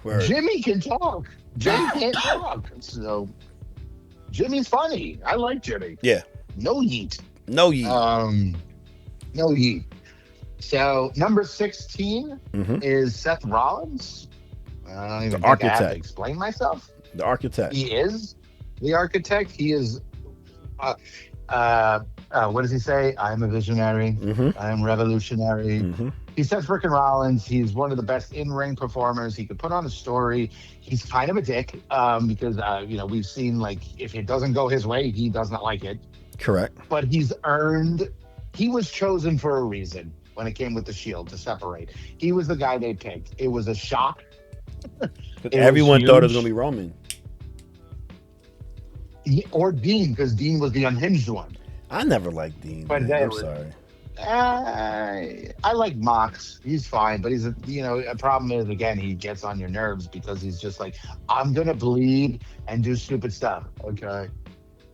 Word. Jimmy can talk. Jimmy can't talk. So Jimmy's funny. I like Jimmy. Yeah. No yeet. No yeet. No yeet. So number 16 is Seth Rollins. I don't even think I have to explain myself. The architect. He is the architect. He is. What does he say? I'm a visionary. I am revolutionary. He's Seth frickin' Rollins. He's one of the best in-ring performers. He could put on a story. He's kind of a dick because we've seen, like, if it doesn't go his way, he does not like it. Correct. But he was chosen for a reason when it came with the Shield to separate. He was the guy they picked. It was a shock. Everyone thought it was going to be Roman. Or Dean, because Dean was the unhinged one. I never liked Dean. But I'm sorry. I like Mox. He's fine, but he's a problem is, again, he gets on your nerves because he's just like, I'm going to bleed and do stupid stuff. Okay.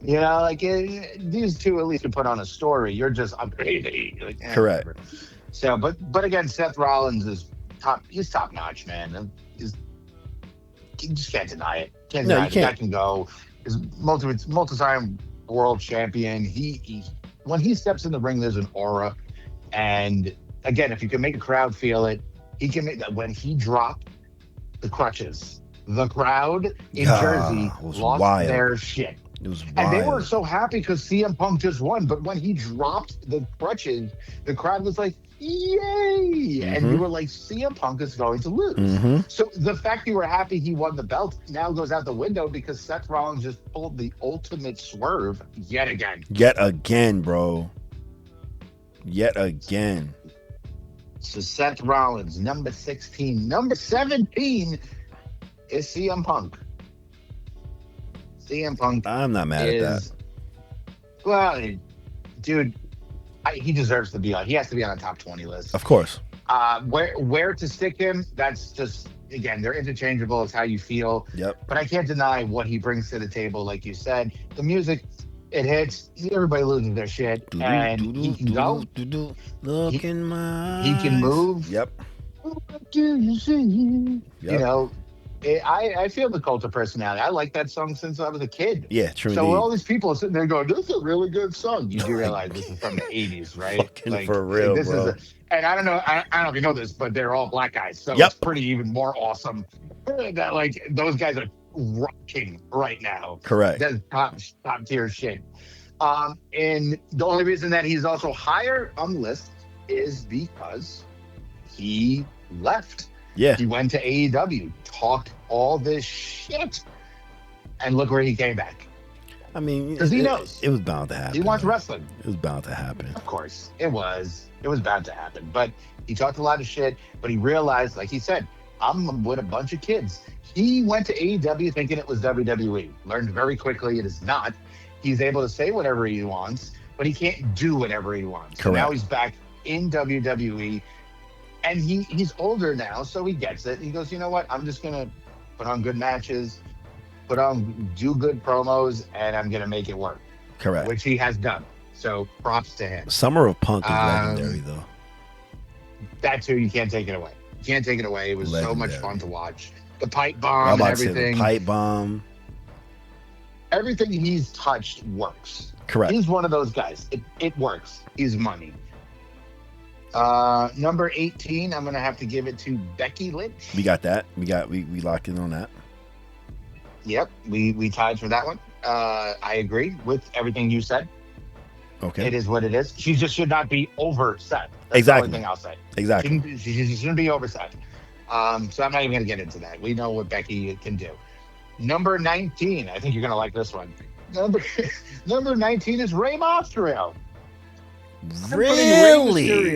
These two at least can put on a story. You're just, I'm crazy. Like, correct. Whatever. So, but again, Seth Rollins is top. He's top notch, man. You just can't deny it. You can't. That can go. He's multi-time world champion. He when he steps in the ring, there's an aura. And again, if you can make a crowd feel it, he can make that. When he dropped the crutches, the crowd in Jersey lost their shit. It was wild. And they were so happy because CM Punk just won. But when he dropped the crutches, the crowd was like, yay! And you were like, CM Punk is going to lose. So the fact you were happy he won the belt now goes out the window because Seth Rollins just pulled the ultimate swerve yet again. Yet again, bro. Yet again. So Seth Rollins, number 16. Number 17 is CM Punk. CM Punk. I'm not mad at that. Well, dude, he deserves to be on. He has to be on a top 20 list. Of course. Where to stick him, that's just, again, they're interchangeable. It's how you feel. Yep. But I can't deny what he brings to the table. Like you said, the music, it hits. Everybody loses their shit. And he can go. Look in my eyes. He can move. Yep. What do you see? Yep. You know, I feel the cult of personality. I like that song since I was a kid. Yeah, true. So all these people are sitting there going, "This is a really good song." You do realize this is from the '80s, right? Fucking for real, this bro. And I don't know. I don't know if you know this, but they're all black guys, so it's pretty even more awesome. That like those guys are rocking right now. Correct. That's top tier shit. And the only reason that he's also higher on the list is because he left. Yeah. He went to AEW, talked all this shit, and look where he came back. I mean, because he knows it was bound to happen. He wants wrestling. It was bound to happen. Of course, it was. It was bound to happen. But he talked a lot of shit. But he realized, like he said, I'm with a bunch of kids. He went to AEW thinking it was WWE. Learned very quickly it is not. He's able to say whatever he wants, but he can't do whatever he wants. Correct. So now he's back in WWE. And he's older now, so he gets it. He goes, you know what? I'm just going to put on good matches, do good promos, and I'm going to make it work. Correct. Which he has done. So props to him. Summer of Punk is legendary, though. That too, you can't take it away. You can't take it away. It was Legendary. so much fun to watch. The pipe bomb and everything. The pipe bomb. Everything he's touched works. Correct. He's one of those guys. It works. He's money. Number 18, I'm gonna have to give it to Becky Lynch. We got that. We locked in on that. Yep, we tied for that one. I agree with everything you said. Okay. It is what it is. She just should not be overset. That's Exactly. the only thing I'll say. Exactly. She shouldn't be overset. So I'm not even gonna get into that. We know what Becky can do. Number 19, I think you're gonna like this one. Number 19 is Rey Mysterio. Really?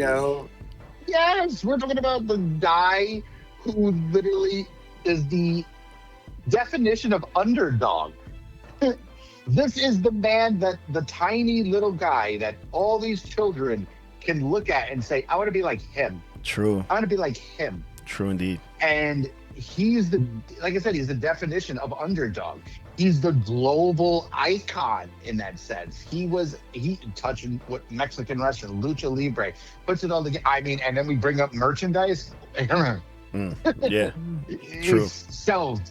Yes, we're talking about the guy who literally is the definition of underdog. This is the man that the tiny little guy that all these children can look at and say, I want to be like him. True. I want to be like him. True indeed. And he's like I said, he's the definition of underdog. He's the global icon in that sense. He touching what Mexican wrestling, lucha libre, puts it all together. I mean, and then we bring up merchandise. Yeah, true. Sells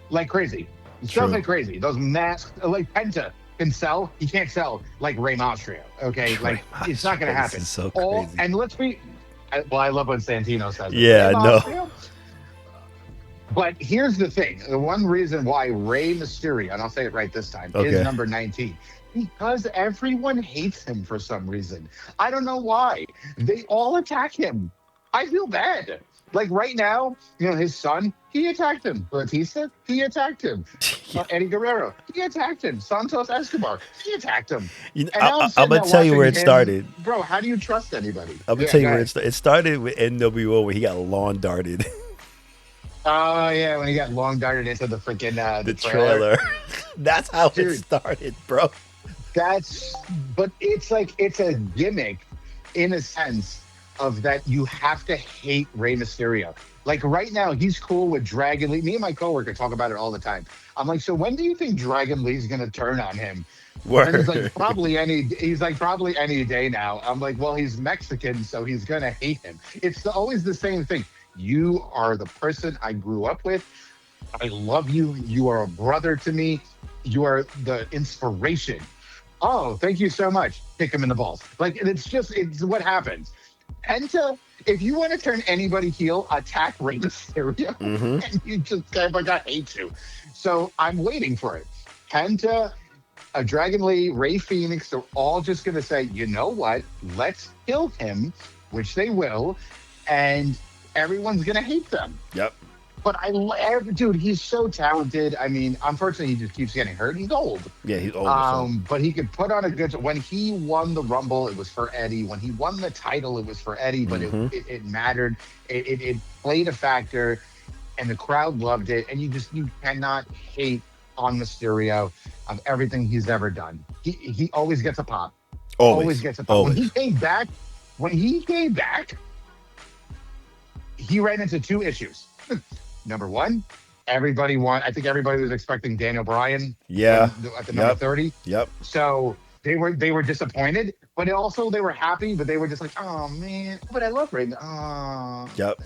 like crazy. Sells like crazy. Those masks, like Penta can sell. He can't sell like Rey Mysterio. Okay, like it's not going to happen. This is so crazy. And let's be. I love when Santino says it. Yeah, I know. But here's the thing. The one reason why Rey Mysterio, and I'll say it right this time, is number 19. Because everyone hates him for some reason. I don't know why. They all attack him. I feel bad. Like right now, his son, he attacked him. Batista, he attacked him. Eddie Guerrero, he attacked him. Santos Escobar, he attacked him. I'm going to tell you where it started. Bro, how do you trust anybody? I'm going to tell you where it started. It started with NWO where he got lawn darted. Oh, yeah, when he got long darted into the freaking the trailer. That's how it started, bro. But it's like, it's a gimmick in a sense of that you have to hate Rey Mysterio. Like right now, he's cool with Dragon Lee. Me and my coworker talk about it all the time. I'm like, so when do you think Dragon Lee's going to turn on him? Word. And he's like, probably any day now. I'm like, well, he's Mexican, so he's going to hate him. It's always the same thing. You are the person I grew up with. I love you. You are a brother to me. You are the inspiration. Oh, thank you so much. Kick him in the balls. Like, it's what happens. Penta, if you want to turn anybody heel, attack Rey Mysterio. And you just, everybody hates you. So I'm waiting for it. Penta, Dragon Lee, Ray Phoenix, they're all just going to say, you know what? Let's kill him, which they will, and everyone's going to hate them. Yep. But dude, he's so talented. I mean, unfortunately, he just keeps getting hurt. He's old. Yeah, he's old. But he could put on a good. When he won the Rumble, it was for Eddie. When he won the title, it was for Eddie. But it mattered. It played a factor, and the crowd loved it. And you cannot hate on Mysterio of everything he's ever done. He always gets a pop. Always gets a pop. Always. When he came back, he ran into two issues. Number one, I think everybody was expecting Daniel Bryan. Yeah. At the number 30. Yep. So they were disappointed, but also they were happy, but they were just like, oh man, but I love Raven. Oh. Yep.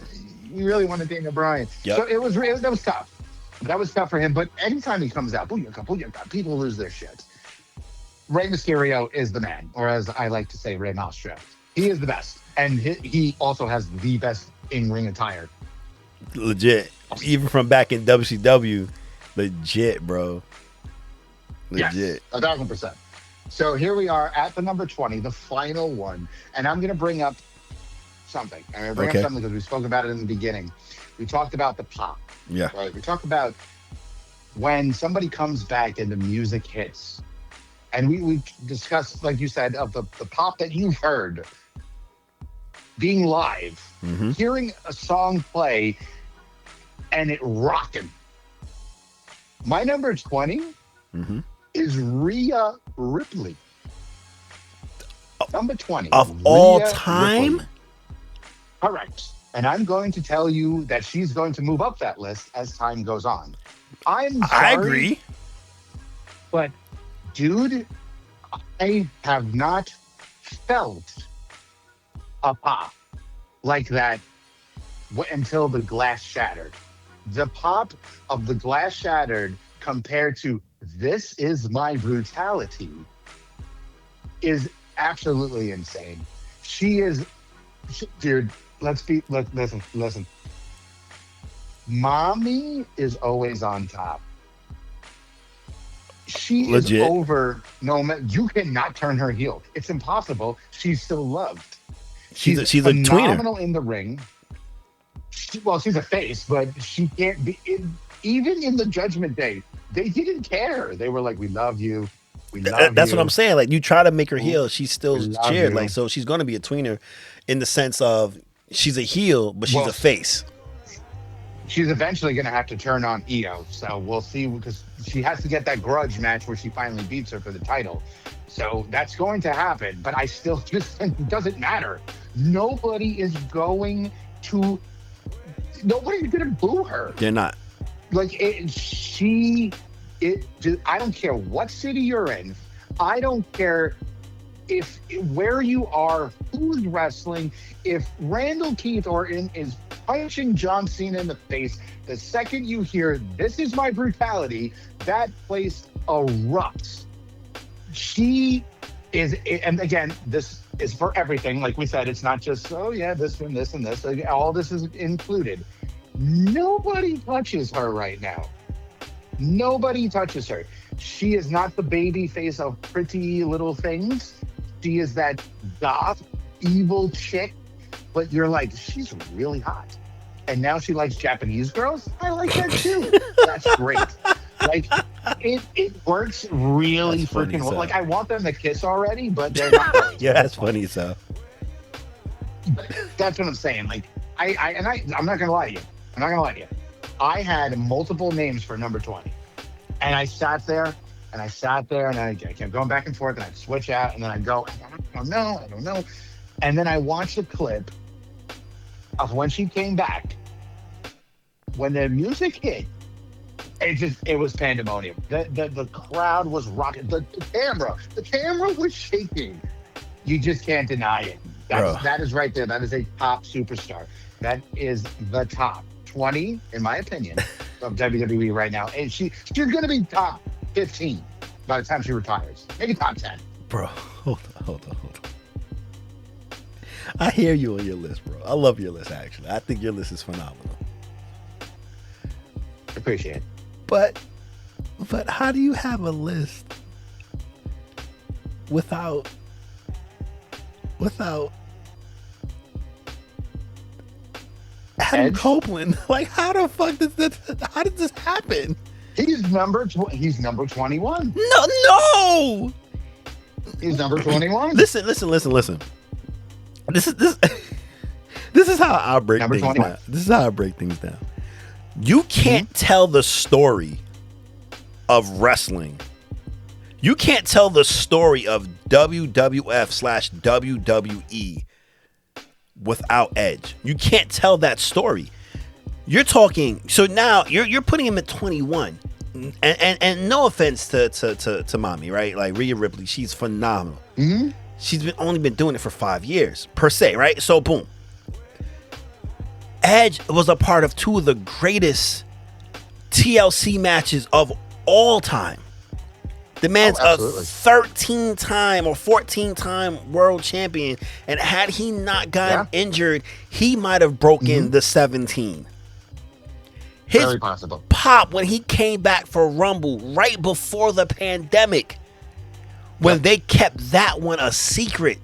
We really wanted Daniel Bryan. Yep. So that was tough. That was tough for him. But anytime he comes out, booyaka, people lose their shit. Rey Mysterio is the man, or as I like to say, Rey Mysterio. He is the best. And he also has the best in-ring attire. Legit. Even from back in WCW, legit, bro. Legit. Yes, 1,000%. So here we are at the number 20, the final one. And I'm going to bring up something. I'm going to bring up something because we spoke about it in the beginning. We talked about the pop. Yeah. Right? We talked about when somebody comes back and the music hits. And we discussed, like you said, of the pop that you've heard being live, hearing a song play and it rocking. My number 20 is Rhea Ripley. Number 20. Of all time? Ripley. Correct. And I'm going to tell you that she's going to move up that list as time goes on. I agree. But, dude, I have not felt a pop like that until the glass shattered. The pop of the glass shattered compared to This Is My Brutality is absolutely insane. Dude, listen. Mommy is always on top. She Legit. is over. No, you cannot turn her heel. It's impossible. She's still loved. She's a tweener. Phenomenal in the ring. She's a face, but she can't be. Even in the Judgment Day, they didn't care. They were like, "We love you. We love you." That's what I'm saying. Like, you try to make her heel, she's still cheered. you. Like, so she's going to be a tweener in the sense of she's a heel, but she's a face. She's eventually going to have to turn on Io. So we'll see, because she has to get that grudge match where she finally beats her for the title. So that's going to happen. But I still just think it doesn't matter. Nobody's going to boo her. They're not. Like, I don't care what city you're in. I don't care where you are, who's wrestling. If Randall Keith Orton is punching John Cena in the face, the second you hear "This Is My Brutality," that place erupts. She is, and again, this is for everything. Like we said, it's not just, oh yeah, this and this and this. Like, all this is included. Nobody touches her right now. Nobody touches her. She is not the baby face of Pretty Little Things. She is that goth, evil chick, but you're like, she's really hot. And now she likes Japanese girls? I like that too. That's great. Like, it works really freaking well. Like, I want them to kiss already, but they're not really. Yeah, that's funny, so. That's what I'm saying. Like, I'm not gonna lie to you. I had multiple names for number 20. And I sat there and I kept going back and forth, and I'd switch out, and then I'd go, I don't know. And then I watched a clip of when she came back. When the music hit, it was pandemonium. The crowd was rocking. The camera was shaking. You just can't deny it. That is right there. That is a top superstar. That is the top 20, in my opinion, of WWE right now. And she's going to be top 15 by the time she retires. Maybe top 10. Bro, hold on. I hear you on your list, bro. I love your list, actually. I think your list is phenomenal. Appreciate it. But how do you have a list without Adam Copeland? Like, how the fuck did this happen? He's number 21. No. He's number 21. Listen. This is how I break Number things 21. down. This is how I break things down. You can't tell the story of wrestling. You can't tell the story of WWF/WWE without Edge. You can't tell that story. You're talking. So now you're putting him at 21. And no offense to mommy, right? Like Rhea Ripley, she's phenomenal. Mm-hmm. She's only been doing it for 5 years per se, right? So boom. Edge was a part of two of the greatest TLC matches of all time. The man's a 13-time or 14-time world champion, and had he not gotten injured, he might have broken the 17. His Very possible. pop when he came back for Rumble right before the pandemic, when they kept that one a secret.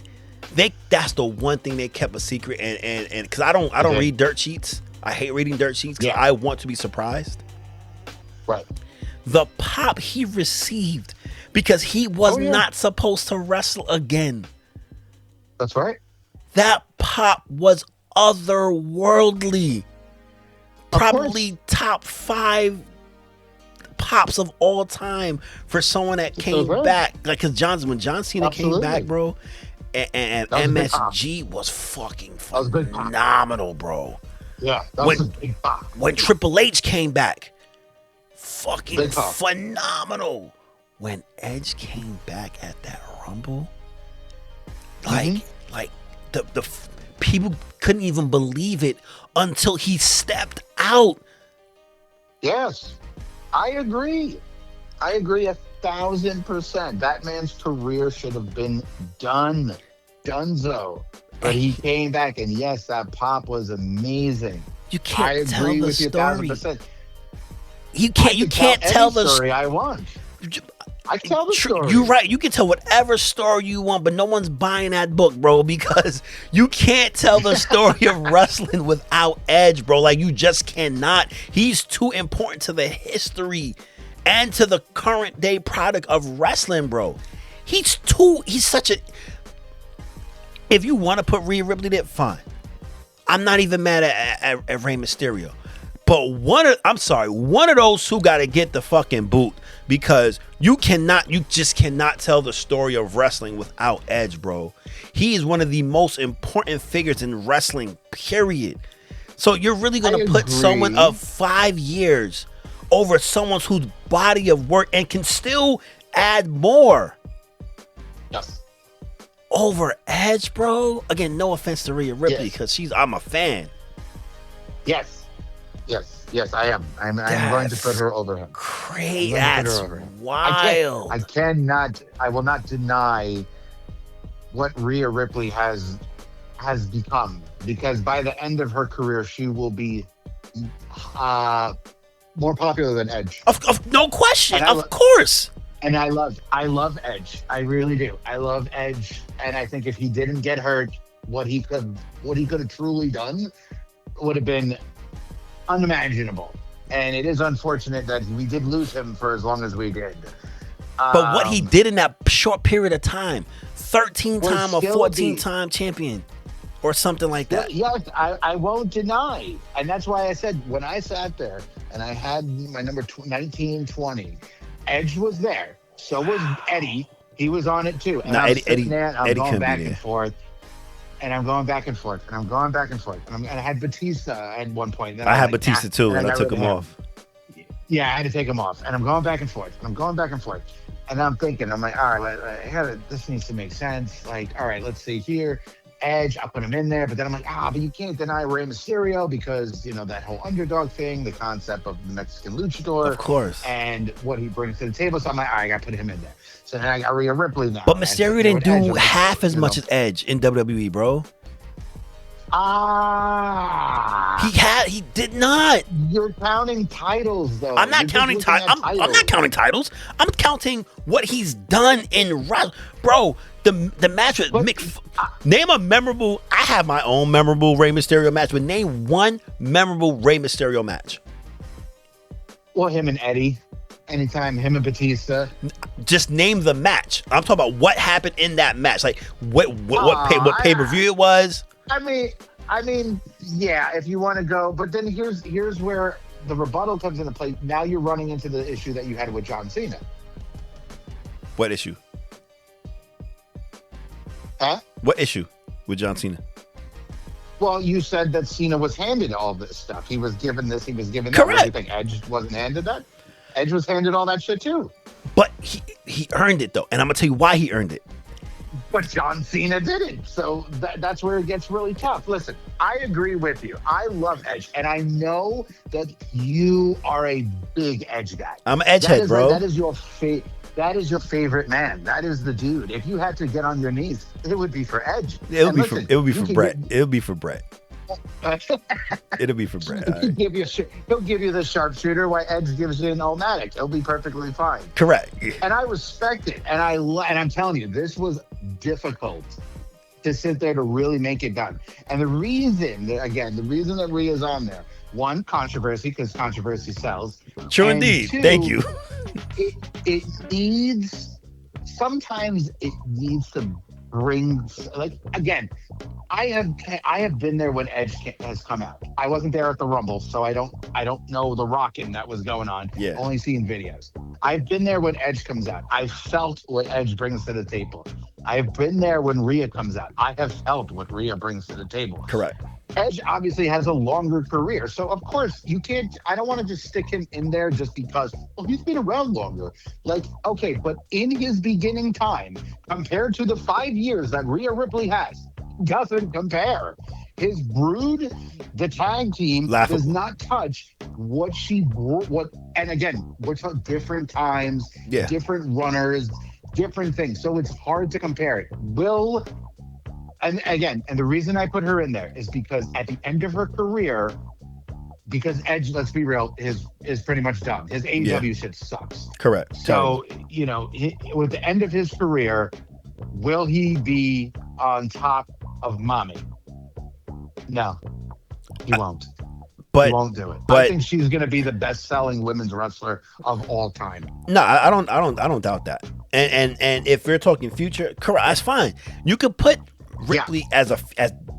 That's the one thing they kept a secret, and because I don't read dirt sheets. I hate reading dirt sheets because I want to be surprised. Right. The pop he received because he was not supposed to wrestle again. That's right. That pop was otherworldly. Probably top 5 pops of all time for someone that came back. Like, because when John Cena came back, bro, and MSG was fucking phenomenal, bro. Yeah, that was a big pop. When Triple H came back, fucking phenomenal. When Edge came back at that Rumble, like the people couldn't even believe it until he stepped out. Yes, I agree 1,000%. That man's career should have been donezo. But he came back, and yes, that pop was amazing. You can't tell the story. 1,000%. You can't tell the story I want. I tell the story. You're right. You can tell whatever story you want, but no one's buying that book, bro, because you can't tell the story of wrestling without Edge, bro. Like, you just cannot. He's too important to the history and to the current day product of wrestling, bro. He's such a... If you want to put Rhea Ripley there, fine. I'm not even mad at Rey Mysterio. But one of those who got to get the fucking boot, because you just cannot tell the story of wrestling without Edge, bro. He is one of the most important figures in wrestling, period. So you're really going to put someone of 5 years over someone whose body of work and can still add more. Yes. Over Edge, bro. Again, no offense to Rhea Ripley, because I'm a fan. Yes, I am. I'm going to put her over him. Crazy. That's wild. I will not deny what Rhea Ripley has become, because by the end of her career, she will be more popular than Edge. No question. Of course. And I love Edge. I really do. I love Edge, and I think if he didn't get hurt, what he could have truly done would have been unimaginable. And it is unfortunate that we did lose him for as long as we did. But what he did in that short period of time, 13-time or 14-time champion or something like that. Yes, I won't deny. And that's why I said, when I sat there and I had my number 19, 20, Edge was there. So was Eddie. He was on it too. And I'm going back and forth. And I'm going back and forth. And I had Batista at one point. I had Batista too, and I took him off. Yeah, I had to take him off. And I'm going back and forth. And I'm thinking, I'm like, all right, this needs to make sense. Like, all right, let's see here. Edge, I'll put him in there. But then I'm like, but you can't deny Rey Mysterio because, that whole underdog thing, the concept of the Mexican luchador. Of course. And what he brings to the table. So I'm like, all right, I got to put him in there. So then I got Rhea Ripley now. But Mysterio didn't do half as much as Edge in WWE, bro. He did not. You're counting titles, though. I'm not counting titles. I'm not counting titles. I'm counting what he's done in wrestling. Bro, the match with Mick. Name a memorable. I have my own memorable Rey Mysterio match, but name one memorable Rey Mysterio match. Well, him and Eddie. Anytime him and Batista. Just name the match. I'm talking about what happened in that match. Like what pay-per-view it was. I mean, yeah, if you want to go, but then here's where the rebuttal comes into play. Now you're running into the issue that you had with John Cena. What issue? Huh? What issue with John Cena? Well, you said that Cena was handed all this stuff. He was given this, he was given that. Correct. You think Edge wasn't handed that? Edge was handed all that shit too. But he earned it, though. And I'm going to tell you why he earned it. But John Cena didn't. So that's where it gets really tough. Listen, I agree with you. I love Edge. And I know that you are a big Edge guy. I'm an Edge head, bro. That is your favorite man. That is the dude. If you had to get on your knees, it would be for Edge. It would be for Brett. It would be for Brett. It'll be for Brett. Right. He'll give you the sharpshooter while Edge gives you an automatic. It'll be perfectly fine. Correct. And I respect it. And I'm telling you, this was difficult to sit there to really make it done. And the reason that Rhea's on there, one, controversy, because controversy sells. True indeed. Two, thank you. Sometimes it needs to bring, like, again, I have been there when Edge has come out. I wasn't there at the Rumble, so I don't know the rocking that was going on. Yeah. Only seeing videos. I've been there when Edge comes out. I felt what Edge brings to the table. I've been there when Rhea comes out. I have felt what Rhea brings to the table. Correct. Edge obviously has a longer career. So, of course, I don't want to just stick him in there just because, well, he's been around longer. Like, okay, but in his beginning time, compared to the 5 years that Rhea Ripley has, doesn't compare. His Brood, the tag team, does not touch and again, we're talking different times, different runners, different things. So it's hard to compare it. And the reason I put her in there is because at the end of her career, because Edge, let's be real, is pretty much done. His AEW shit sucks. Correct. So, with the end of his career, will he be on top of Mommy? No, he won't. He won't do it. I think she's going to be the best-selling women's wrestler of all time. No, I don't doubt that. And if we're talking future, correct, that's fine. You could put Ripley as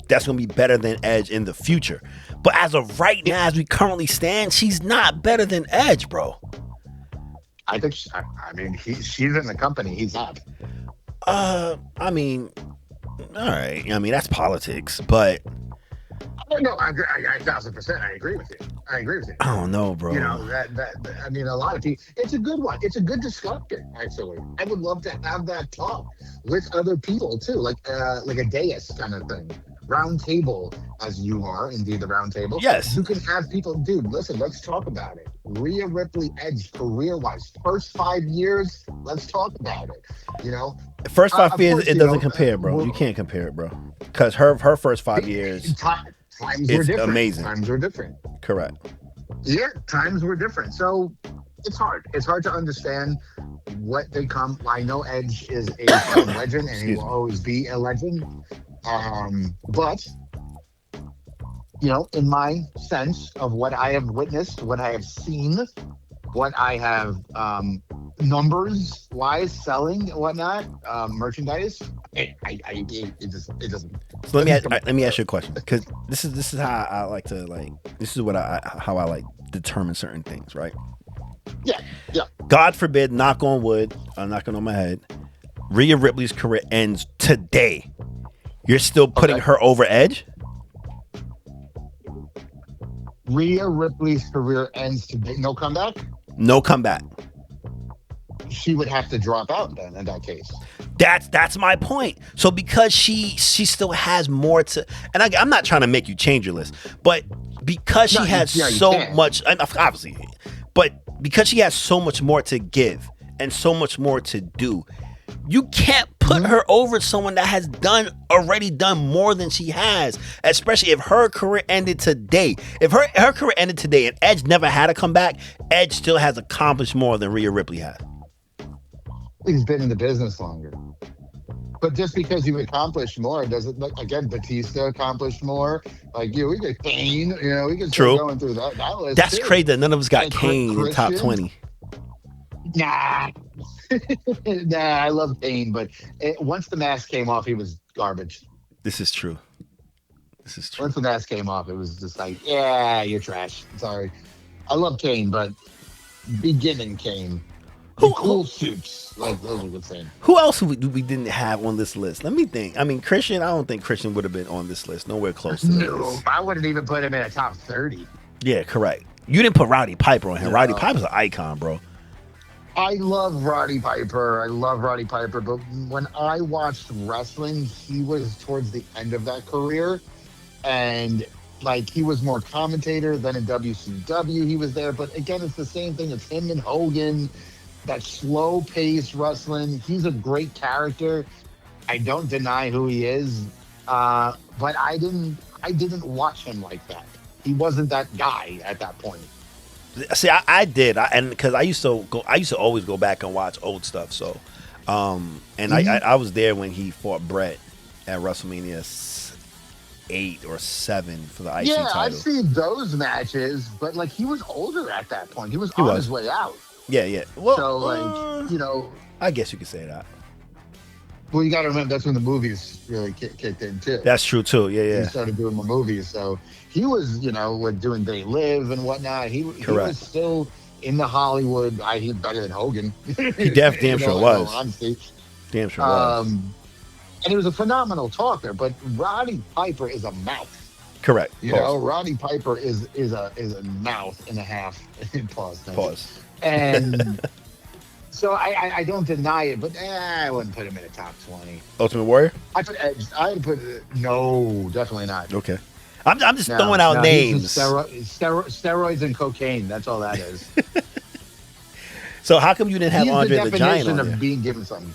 that's going to be better than Edge in the future. But as of right now, as we currently stand, she's not better than Edge, bro. I think she's in the company. He's not. I mean, all right. I mean, that's politics, but no, I 1,000%. I agree with you. I don't know, bro. A lot of people. It's a good one. It's a good discussion. Actually, I would love to have that talk with other people too, like a dais kind of thing, round table, as you are indeed the round table. Yes, you can have people. Dude, listen, let's talk about it. Rhea Ripley, Edge, career-wise, first 5 years. Let's talk about it. First 5 years, it doesn't compare, bro. You can't compare it, bro, because her first 5 years. Times were different. Amazing. Times were different. Correct. Yeah, times were different. So it's hard. It's hard to understand what they come. I know Edge is a legend, and he will always be a legend. But in my sense of what I have witnessed, what I have seen, what I have numbers wise selling and whatnot, merchandise, it doesn't. So let me ask you a question, because this is how I like to this is how I like determine certain things, right? Yeah. God forbid, knock on wood, I'm knocking on my head, Rhea Ripley's career ends today. You're still putting her over Edge? Rhea Ripley's career ends today. No comeback? No comeback. She would have to drop out then in that case. That's my point. So because she still has more to, and I'm not trying to make you change your list, but because she has so much, obviously, but because she has so much more to give and so much more to do, You can't put her over someone that has already done more than she has, especially if her career ended today. If her career ended today and Edge never had a comeback, Edge still has accomplished more than Rhea Ripley had. He's been in the business longer. But just because you accomplished more doesn't, like, again, Batista accomplished more. Like, we get Kane, we can start going through that list. That's too. Crazy that none of us got Kane in top 20. Nah. Nah, I love Kane, but once the mask came off, he was garbage. This is true. Once the mask came off, it was just like, yeah, you're trash. Sorry. I love Kane, but beginning Kane. Cool suits, like those are good things. Who else we didn't have on this list? Let me think. I mean, Christian, I don't think Christian would have been on this list. Nowhere close to this. I wouldn't even put him in a top 30. Yeah, correct. You didn't put Roddy Piper on here. No. Roddy Piper's an icon, bro. I love Roddy Piper, but when I watched wrestling, he was towards the end of that career, and like he was more commentator than in WCW. He was there, but again, it's the same thing. It's him and Hogan, that slow-paced wrestling. He's a great character. I don't deny who he is, but I didn't watch him like that. He wasn't that guy at that point. See, I did, and because I used to always go back and watch old stuff. So, I was there when he fought Brett at WrestleMania 8 or 7 for the IC title. Yeah, I've seen those matches, but like he was older at that point. He was on his way out. Yeah. Well, so I guess you could say that. Well, you got to remember that's when the movies really kicked in too. That's true too. Yeah. He started doing the movies, so he was, doing They Live and whatnot. He was still in the Hollywood. He's better than Hogan. He damn sure was. Honestly, damn sure was. And he was a phenomenal talker. But Roddy Piper is a mouth. Correct. Roddy Piper is a mouth and a half. Pause. And. So I don't deny it, but I wouldn't put him in a top 20. Ultimate Warrior? I put Edge. No, definitely not. Okay. I'm just throwing out names. Steroids and cocaine. That's all that is. So how come you didn't have Andre the Giant on there? there? Being given something.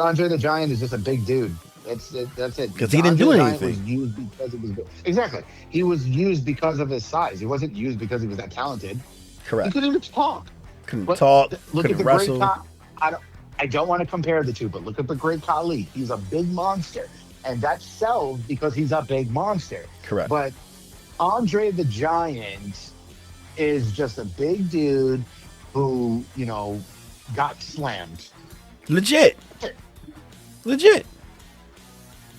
Andre the Giant is just a big dude. That's it. Because he didn't do anything. Was used because it was exactly. He was used because of his size. He wasn't used because he was that talented. Correct. He couldn't even talk. Couldn't talk. Look couldn't at the wrestle. I don't want to compare the two, but look at the Great Khali. He's a big monster, and that sells because he's a big monster. Correct. But Andre the Giant is just a big dude who got slammed. Legit.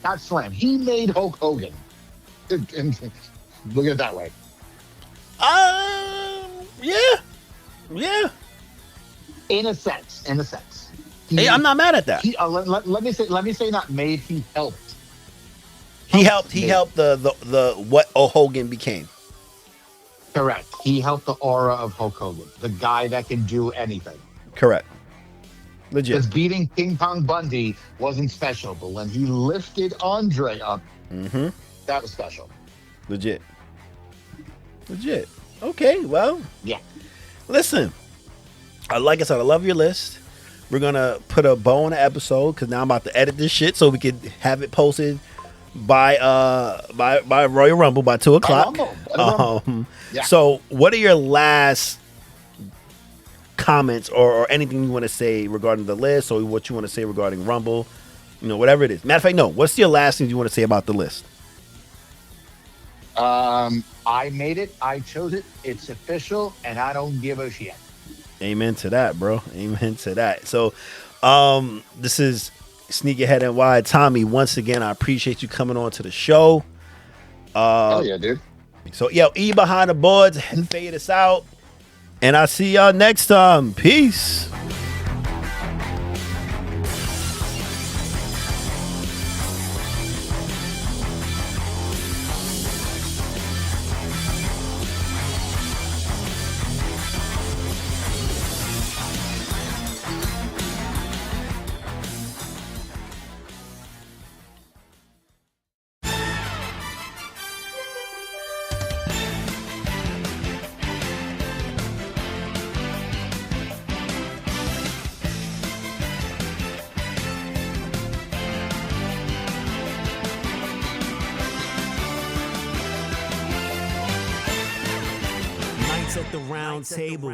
Got slammed. He made Hulk Hogan. Look at it that way. Yeah. In a sense. I'm not mad at that. Let me say not made. He helped. He helped the what Hogan became. Correct. He helped the aura of Hulk Hogan, the guy that can do anything. Correct. Legit. Because beating King Kong Bundy wasn't special, but when he lifted Andre up, that was special. Legit. Okay, well. Yeah. Listen, like I said, I love your list. We're going to put a bow on the episode because now I'm about to edit this shit so we can have it posted by Royal Rumble by 2 o'clock. Yeah. So what are your last comments or anything you want to say regarding the list or what you want to say regarding Rumble? Whatever it is. Matter of fact, no. What's your last thing you want to say about the list? I made it. I chose it. It's official, and I don't give a shit. Amen to that, bro. Amen to that. So, this is Sneakerhead and Wide. Tommy, once again, I appreciate you coming on to the show. Oh yeah, dude. So, E behind the boards, fade us out, and I'll see y'all next time. Peace. Nights at the round table.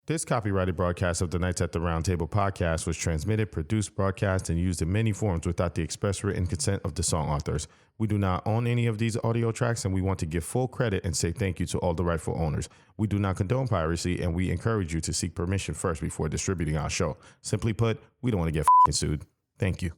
This copyrighted broadcast of the Nights at the Round Table podcast was transmitted, produced, broadcast, and used in many forms without the express written consent of the song authors. We do not own any of these audio tracks, and we want to give full credit and say thank you to all the rightful owners. We do not condone piracy, and we encourage you to seek permission first before distributing our show. Simply put, we don't want to get sued. Thank you.